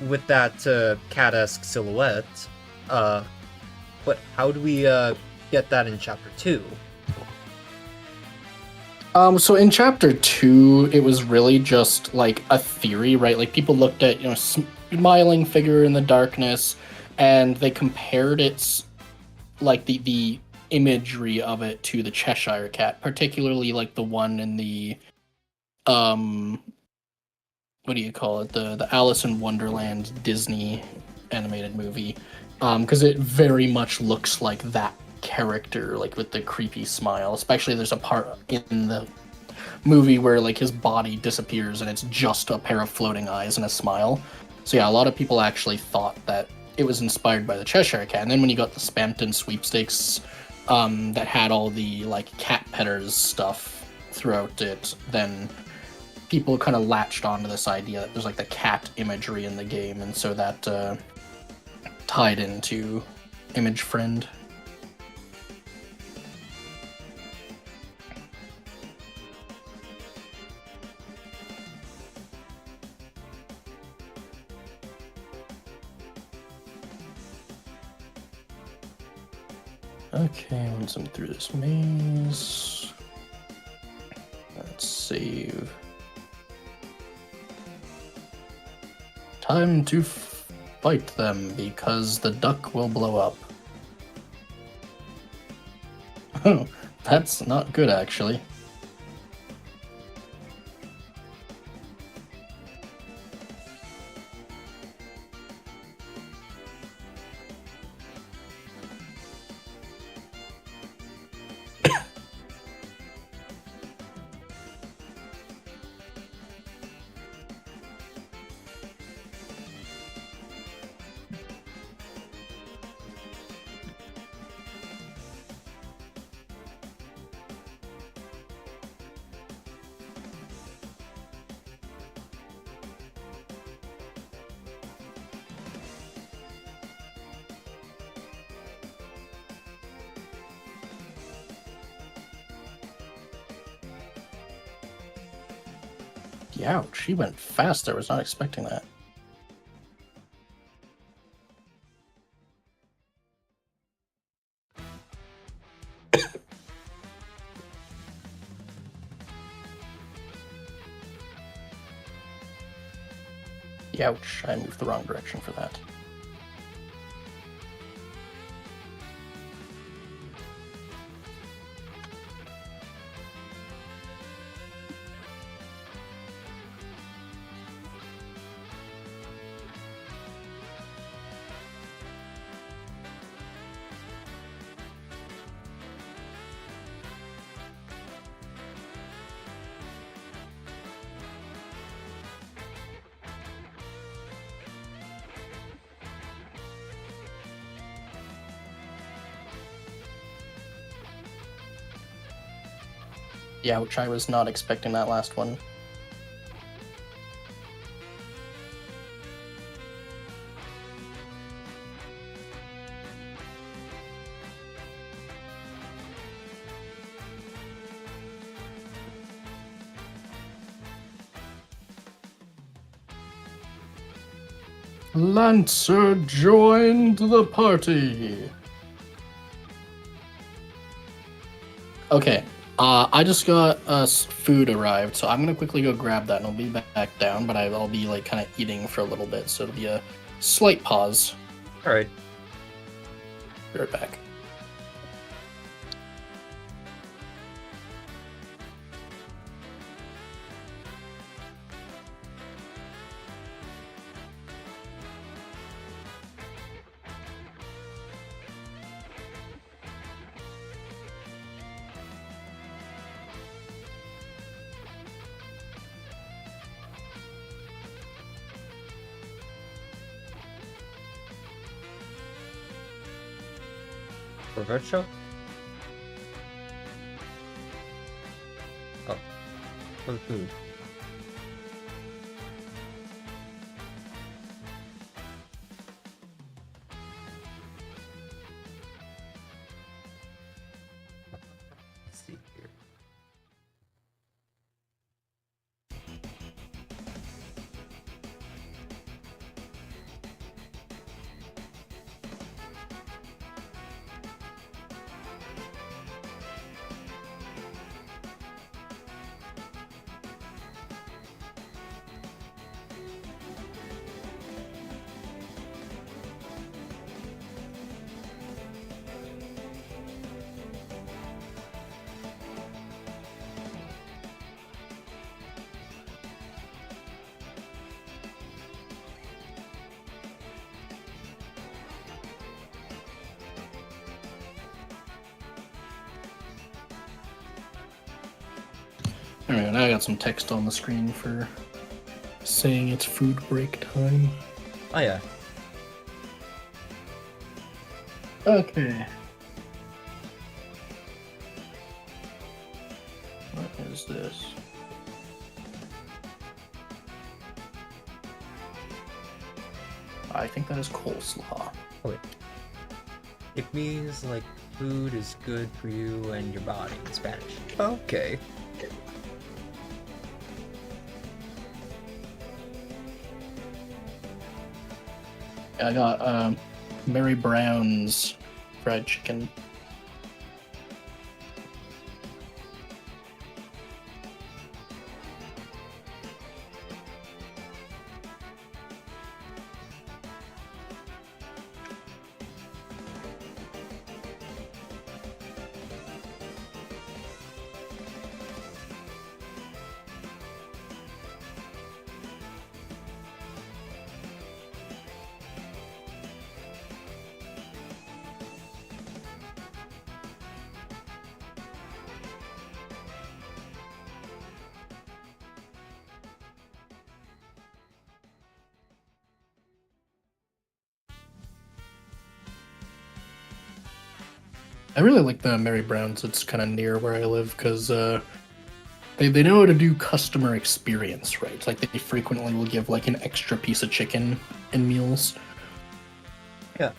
with that cat-esque silhouette. But how do we get that in chapter 2? So in chapter 2, it was really just like a theory, right? Like people looked at, smiling figure in the darkness, and they compared its like the imagery of it to the Cheshire Cat, particularly like the one in the what do you call it? The Alice in Wonderland Disney animated movie. Because it very much looks like that character, like with the creepy smile. Especially there's a part in the movie where like his body disappears and it's just a pair of floating eyes and a smile. So yeah, a lot of people actually thought that it was inspired by the Cheshire Cat. And then when you got the Spampton sweepstakes that had all the like cat petters stuff throughout it, then people kind of latched onto this idea that there's like the cat imagery in the game, and so that tied into Image Friend. Okay, once I'm through this maze, let's save. Time to fight them because the duck will blow up. Oh, that's not good actually. Ouch, she went fast. I was not expecting that. Ouch, I moved the wrong direction for that. Ouch, I was not expecting that last one. Lancer joined the party. Okay. I just got food arrived, so I'm gonna quickly go grab that, and I'll be back down. But I'll be like kind of eating for a little bit, so it'll be a slight pause. All right. Be right back. For virtual? Oh, for the food. Let's see here. Alright, now I got some text on the screen for saying it's food break time. Oh yeah. Okay. What is this? I think that is coleslaw. Oh wait. It means like food is good for you and your body in Spanish. Okay. I got Mary Brown's fried chicken. I really like the Mary Brown's. It's kind of near where I live because they know how to do customer experience, right? It's like they frequently will give like an extra piece of chicken in meals. Yeah.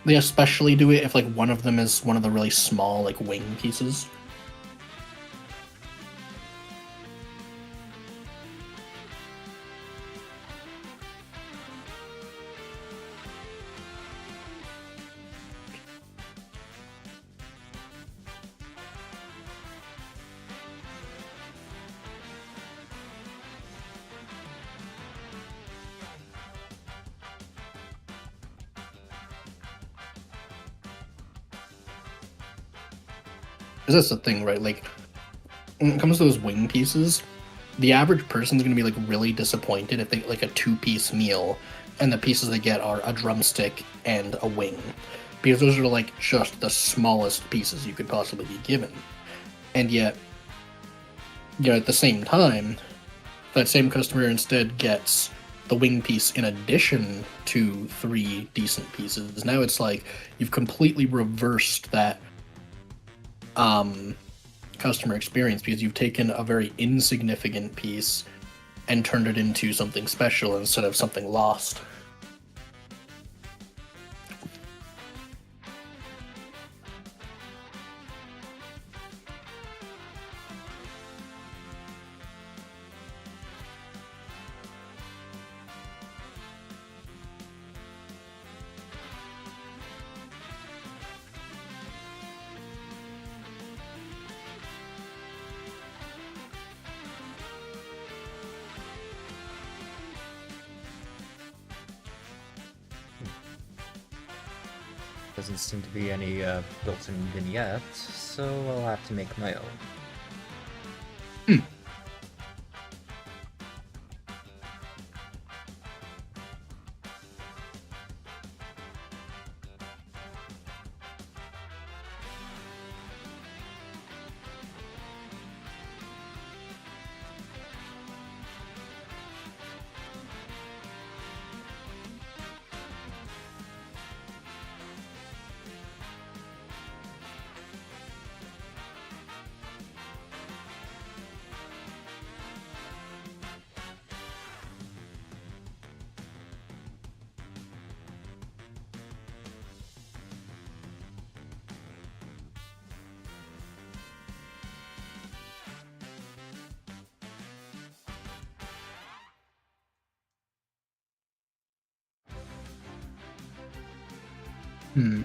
They especially do it if like one of them is one of the really small like wing pieces. Because that's the thing, right? Like, when it comes to those wing pieces, the average person's gonna be like really disappointed if they like a two-piece meal, and the pieces they get are a drumstick and a wing, because those are like just the smallest pieces you could possibly be given. And yet, you know, at the same time, that same customer instead gets the wing piece in addition to 3 decent pieces. Now it's like you've completely reversed that customer experience because you've taken a very insignificant piece and turned it into something special instead of something lost. Doesn't seem to be any built-in vignette, so I'll have to make my own. Hmm.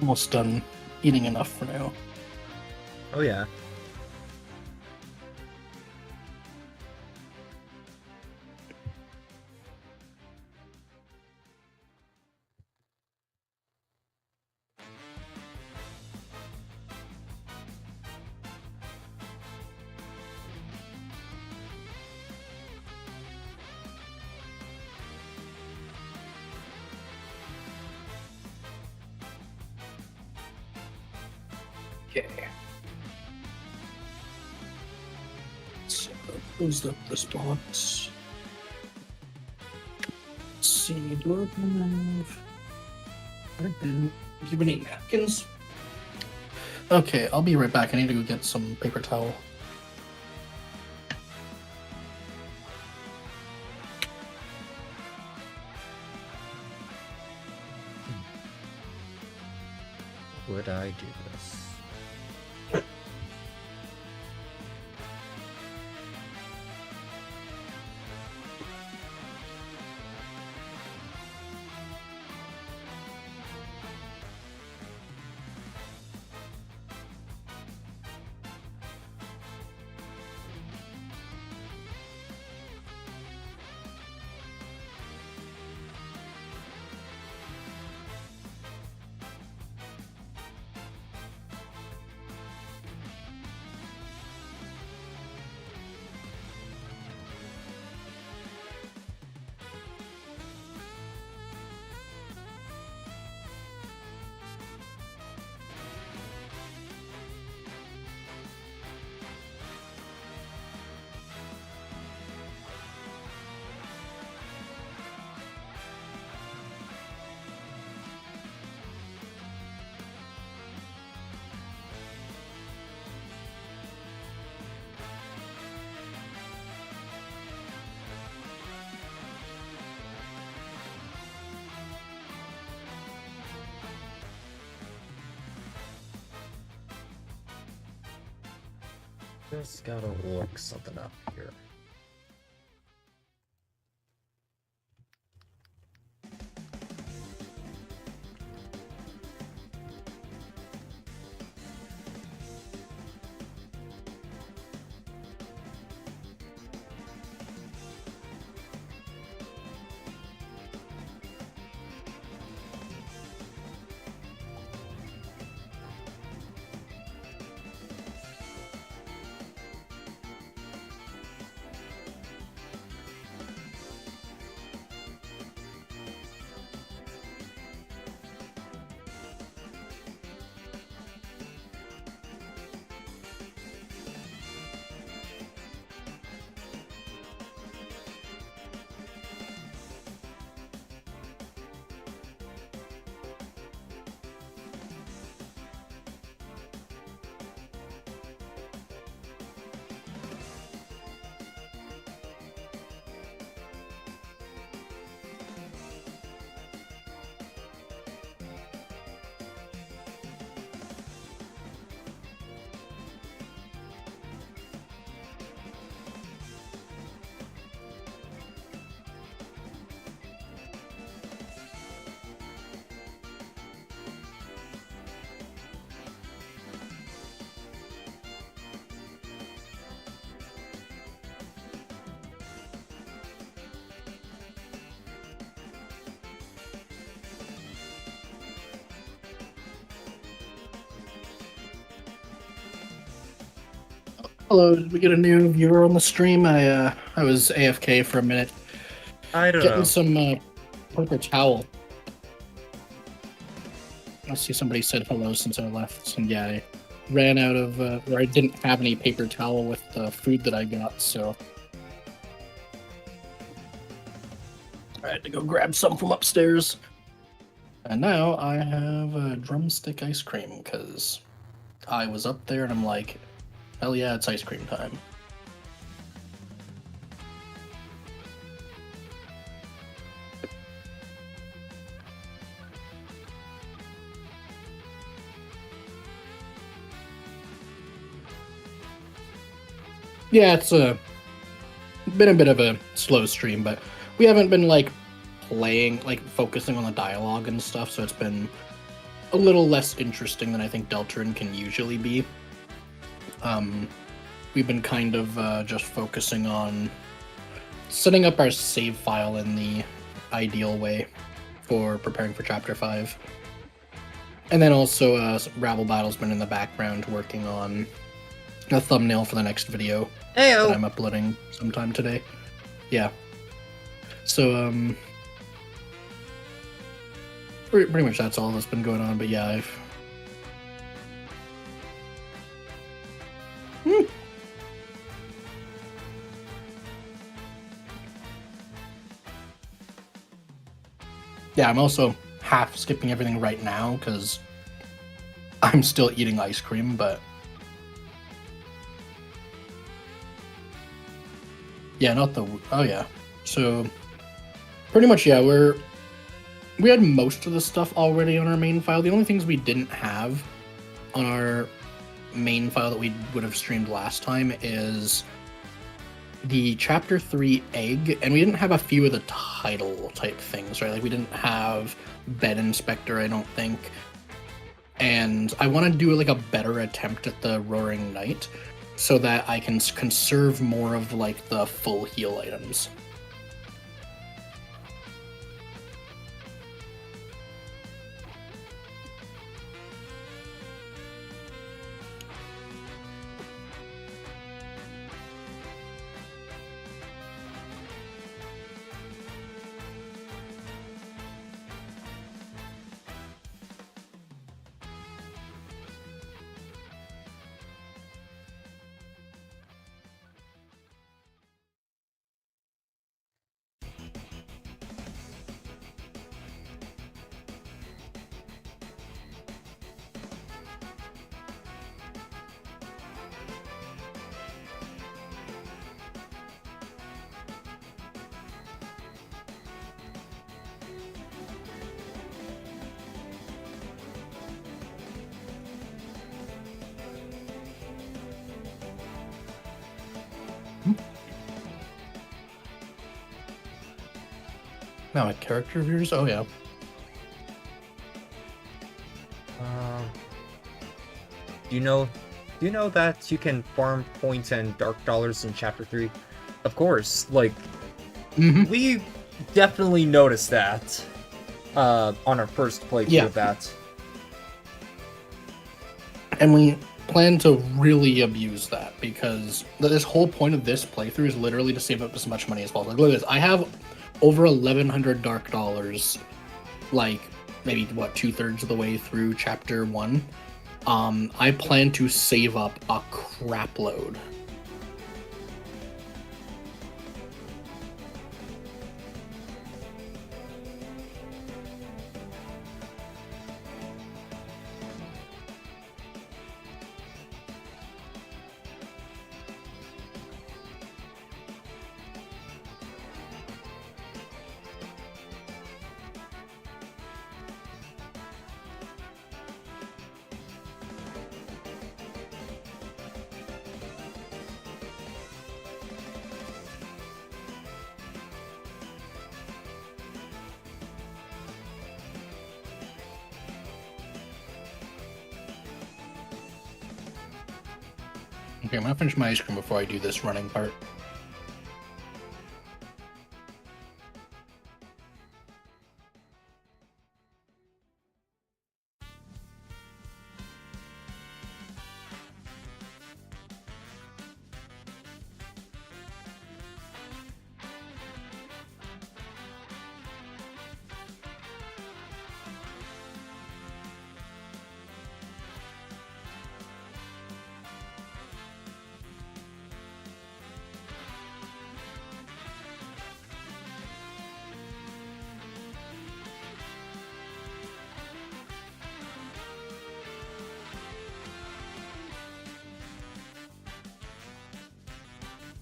Almost done eating enough for now. Oh yeah. Okay. So close up this box. Let's see, do I have give any napkins? Okay, I'll be right back. I need to go get some paper towel. Would I do this? Just gotta look something up here. Hello, did we get a new viewer on the stream? I was AFK for a minute, I don't getting know. some paper towel. I see somebody said hello since I left, and yeah, I ran out of, or I didn't have any paper towel with the food that I got, so I had to go grab some from upstairs. And now I have drumstick ice cream because I was up there and I'm like, hell yeah, it's ice cream time. Yeah, it's been a bit of a slow stream, but we haven't been like playing, like focusing on the dialogue and stuff, so it's been a little less interesting than I think Deltarune can usually be. We've been kind of just focusing on setting up our save file in the ideal way for preparing for Chapter 5. And then also Rabble Battle's been in the background working on a thumbnail for the next video that I'm uploading sometime today. Yeah. So, pretty much that's all that's been going on, but yeah, Yeah, I'm also half skipping everything right now because I'm still eating ice cream, but yeah, not the, oh yeah. So pretty much, yeah, we had most of the stuff already on our main file. The only things we didn't have on our main file that we would have streamed last time is the Chapter 3 egg, and we didn't have a few of the title type things, right? Like we didn't have Bed Inspector, I don't think. And I want to do like a better attempt at the Roaring Knight so that I can conserve more of like the full heal items. Now, like character reviews? Oh, yeah. Do you know that you can farm points and dark dollars in Chapter 3? Of course, like, we definitely noticed that on our first playthrough of that. And we plan to really abuse that, because this whole point of this playthrough is literally to save up as much money as possible. Like, look at this. I have over 1,100 dark dollars, like, maybe, what, 2/3 of the way through Chapter 1. I plan to save up a crap load. Okay, I'm gonna finish my ice cream before I do this running part.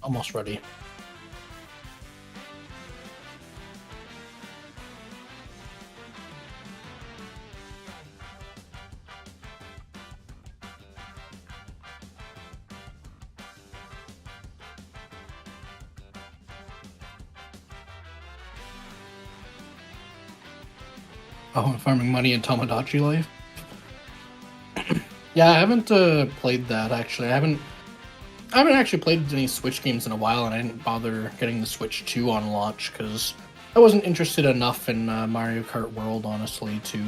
Almost ready. Oh, I'm farming money in Tomodachi Life? Yeah, I haven't played that, actually. I haven't actually played any Switch games in a while, and I didn't bother getting the Switch 2 on launch, because I wasn't interested enough in Mario Kart World, honestly, to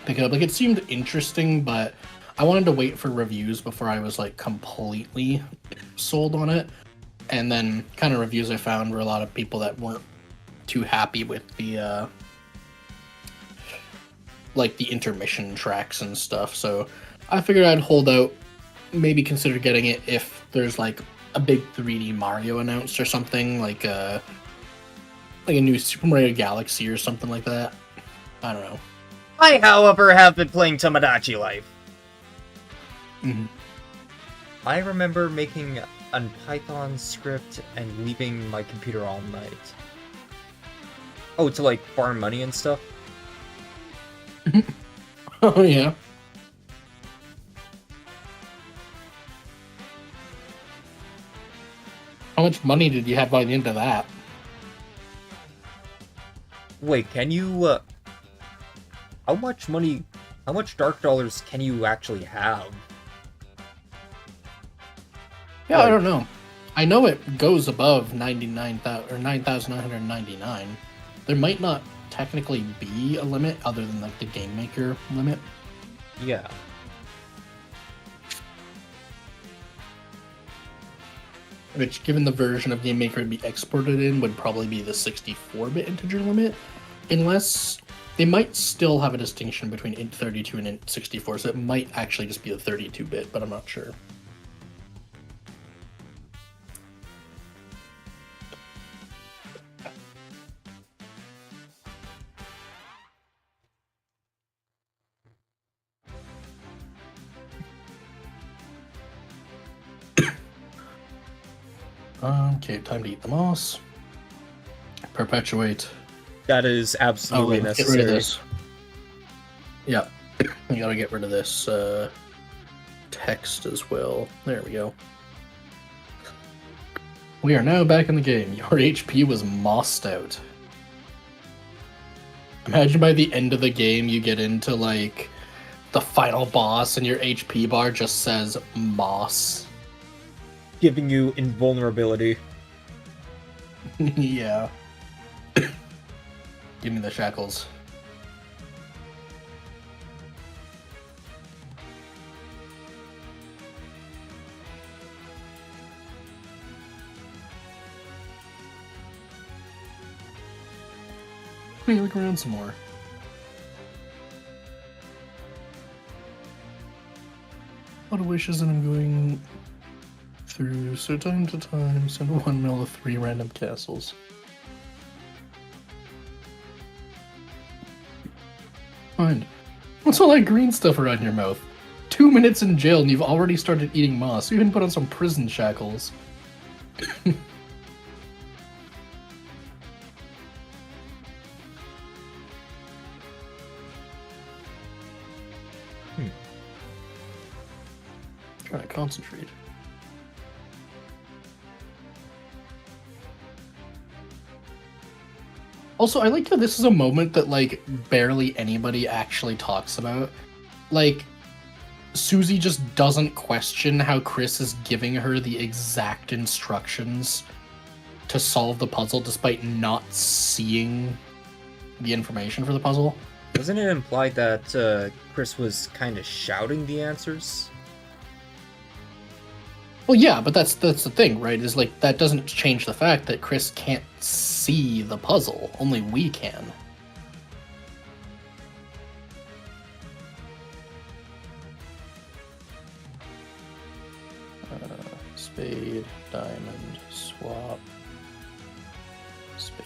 pick it up. Like, it seemed interesting, but I wanted to wait for reviews before I was, like, completely sold on it. And then kind of reviews I found were a lot of people that weren't too happy with the like the intermission tracks and stuff. So I figured I'd hold out, maybe consider getting it if there's like a big 3D Mario announced or something, like a new Super Mario Galaxy or something like that. I don't know. I, however, have been playing Tomodachi Life. Mm-hmm. I remember making a Python script and leaving my computer all night. Oh, to like farm money and stuff? Oh, yeah. How much money did you have by the end of that? Wait, can you, how much dark dollars can you actually have? Yeah, I don't know. I know it goes above 99,000 or 9,999. There might not technically be a limit other than like the Game Maker limit. Yeah. Which, given the version of Game Maker to be exported in, would probably be the 64-bit integer limit, unless they might still have a distinction between int 32 and int 64, so it might actually just be a 32-bit, but I'm not sure. Okay, time to eat the moss. Perpetuate. That is absolutely let's necessary. get rid of this. Yeah, we gotta get rid of this text as well. There we go. We are now back in the game. Your HP was mossed out. Imagine by the end of the game you get into, like, the final boss and your HP bar just says moss. Giving you invulnerability. Yeah. Give me the shackles. Let me look around some more. A lot of wishes, and I'm going through, so time to time, send 1 mil of 3 random castles. Fine. What's all that green stuff around your mouth? 2 minutes in jail and you've already started eating moss. You even put on some prison shackles. Trying to concentrate. Also, I like how this is a moment that, like, barely anybody actually talks about. Like, Susie just doesn't question how Chris is giving her the exact instructions to solve the puzzle despite not seeing the information for the puzzle. Wasn't it implied that Chris was kind of shouting the answers? Well, yeah, but that's the thing, right? Is like that doesn't change the fact that Chris can't see the puzzle. Only we can. Spade, diamond, swap, spade.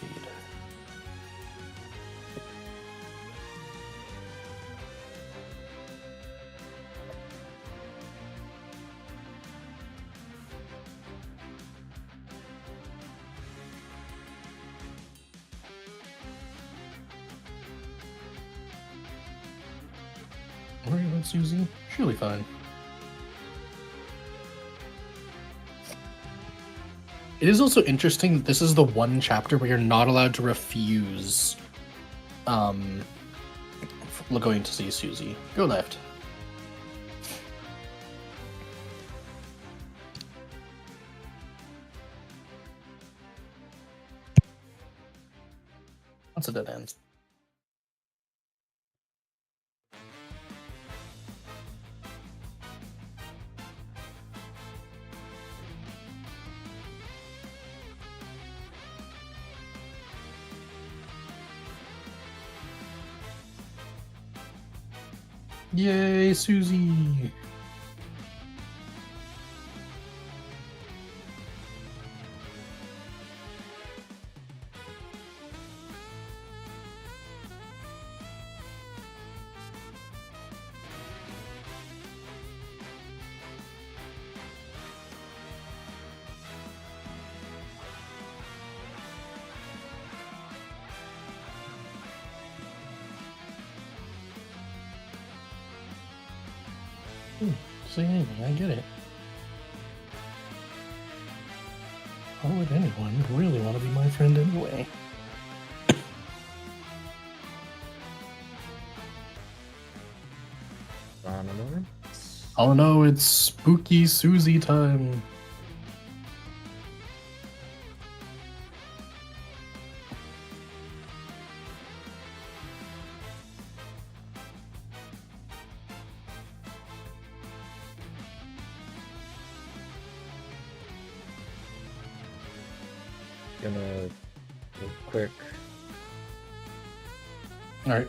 Don't worry about Susie. She'll be fine. It is also interesting that this is the one chapter where you're not allowed to refuse going to see Susie. Go left. That's a dead end. Yay, Susie! Say anything, I get it. Why would anyone really want to be my friend anyway? Oh no, it's spooky Susie time. Gonna go quick. Alright.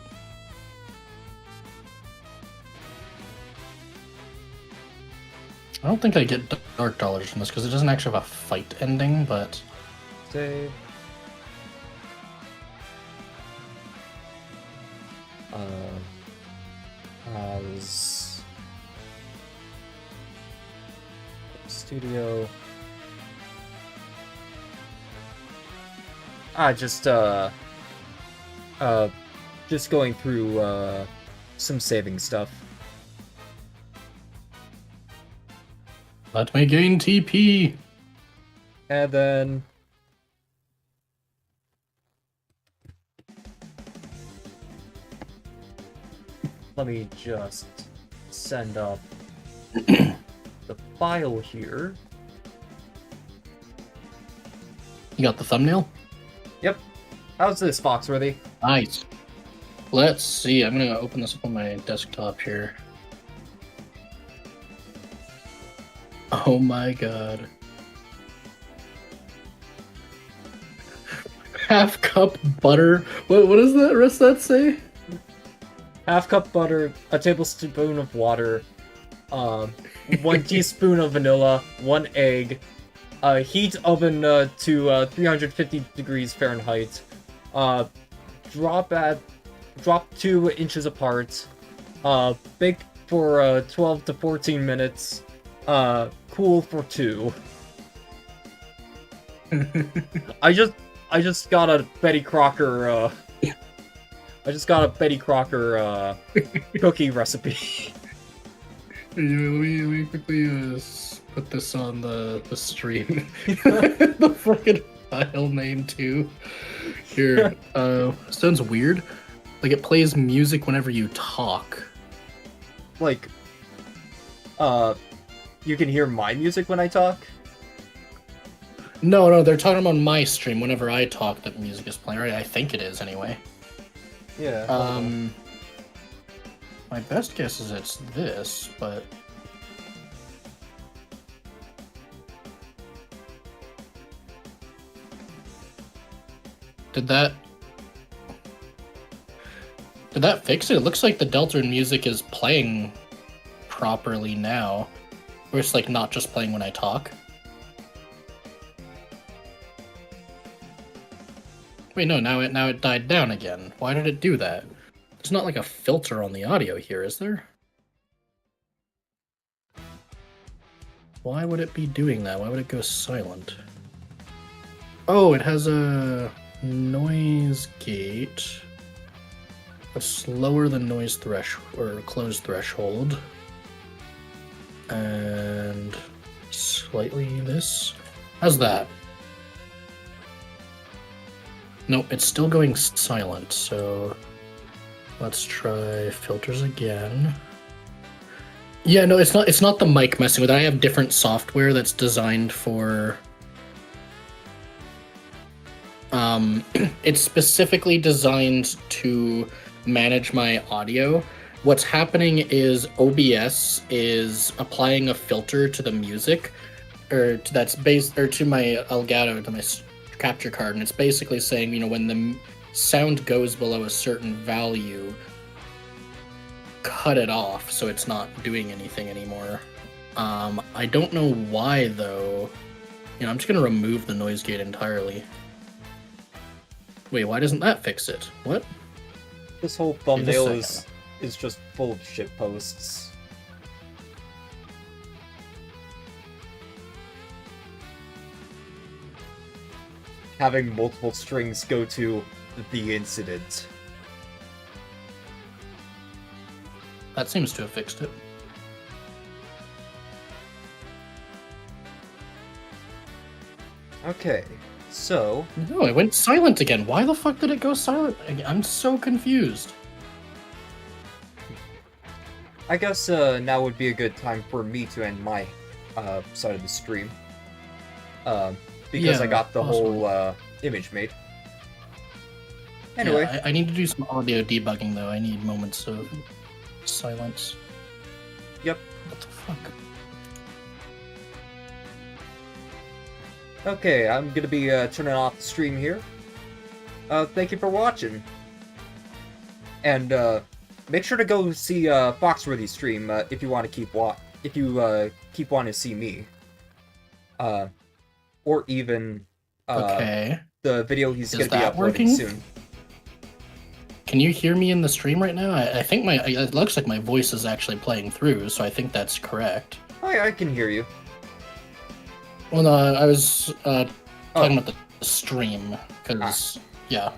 I don't think I get Dark Dollars from this because it doesn't actually have a fight ending, but... Save. As... Studio... just going through, some saving stuff. Let me gain TP! And then... let me just send up the file here. You got the thumbnail? Yep. How's this, Foxworthy? Nice. Let's see. I'm gonna open this up on my desktop here. Oh my god. Half cup butter. What does that rest that say? Half cup butter, a tablespoon of water, 1 teaspoon of vanilla, 1 egg, heat oven to 350 degrees Fahrenheit, drop 2 inches apart, bake for 12 to 14 minutes, cool for 2. I just got a Betty Crocker cookie recipe. Let me quickly put this on the stream. The fucking file name too. Here, sounds weird. Like it plays music whenever you talk. Like, you can hear my music when I talk? No, they're talking about my stream. Whenever I talk, that music is playing. Right? I think it is anyway. Yeah. My best guess is it's this, but did that fix it? It looks like the Deltarune music is playing properly now. Or it's like not just playing when I talk. Wait, no, now it died down again. Why did it do that? There's not like a filter on the audio here, is there? Why would it be doing that? Why would it go silent? Oh, it has a noise gate. A slower than noise threshold, or close threshold. And slightly this. How's that? Nope, it's still going silent, so let's try filters again. Yeah, no, it's not the mic messing with it. I have different software that's designed for it's specifically designed to manage my audio. What's happening is OBS is applying a filter to the music, or to my Elgato, to my capture card, and it's basically saying, when the sound goes below a certain value, cut it off so it's not doing anything anymore. I don't know why though. I'm just gonna remove the noise gate entirely. Wait, why doesn't that fix it? What? This whole thumbnail is just full of shit posts. Having multiple strings go to the incident. That seems to have fixed it. Okay, so... No, it went silent again. Why the fuck did it go silent again? I'm so confused. I guess now would be a good time for me to end my side of the stream. Because I got the whole image made. Anyway. Yeah, I need to do some audio debugging though. I need moments of silence. Yep. What the fuck? Okay, I'm gonna be turning off the stream here. Thank you for watching. And make sure to go see Foxworthy's stream if you want to keep wanting to see me. Or even Okay. the video he's gonna be that uploading working? soon. Can you hear me in the stream right now? I think it looks like my voice is actually playing through, so I think that's correct. I can hear you. Well, no, I was talking about the stream, because, yeah,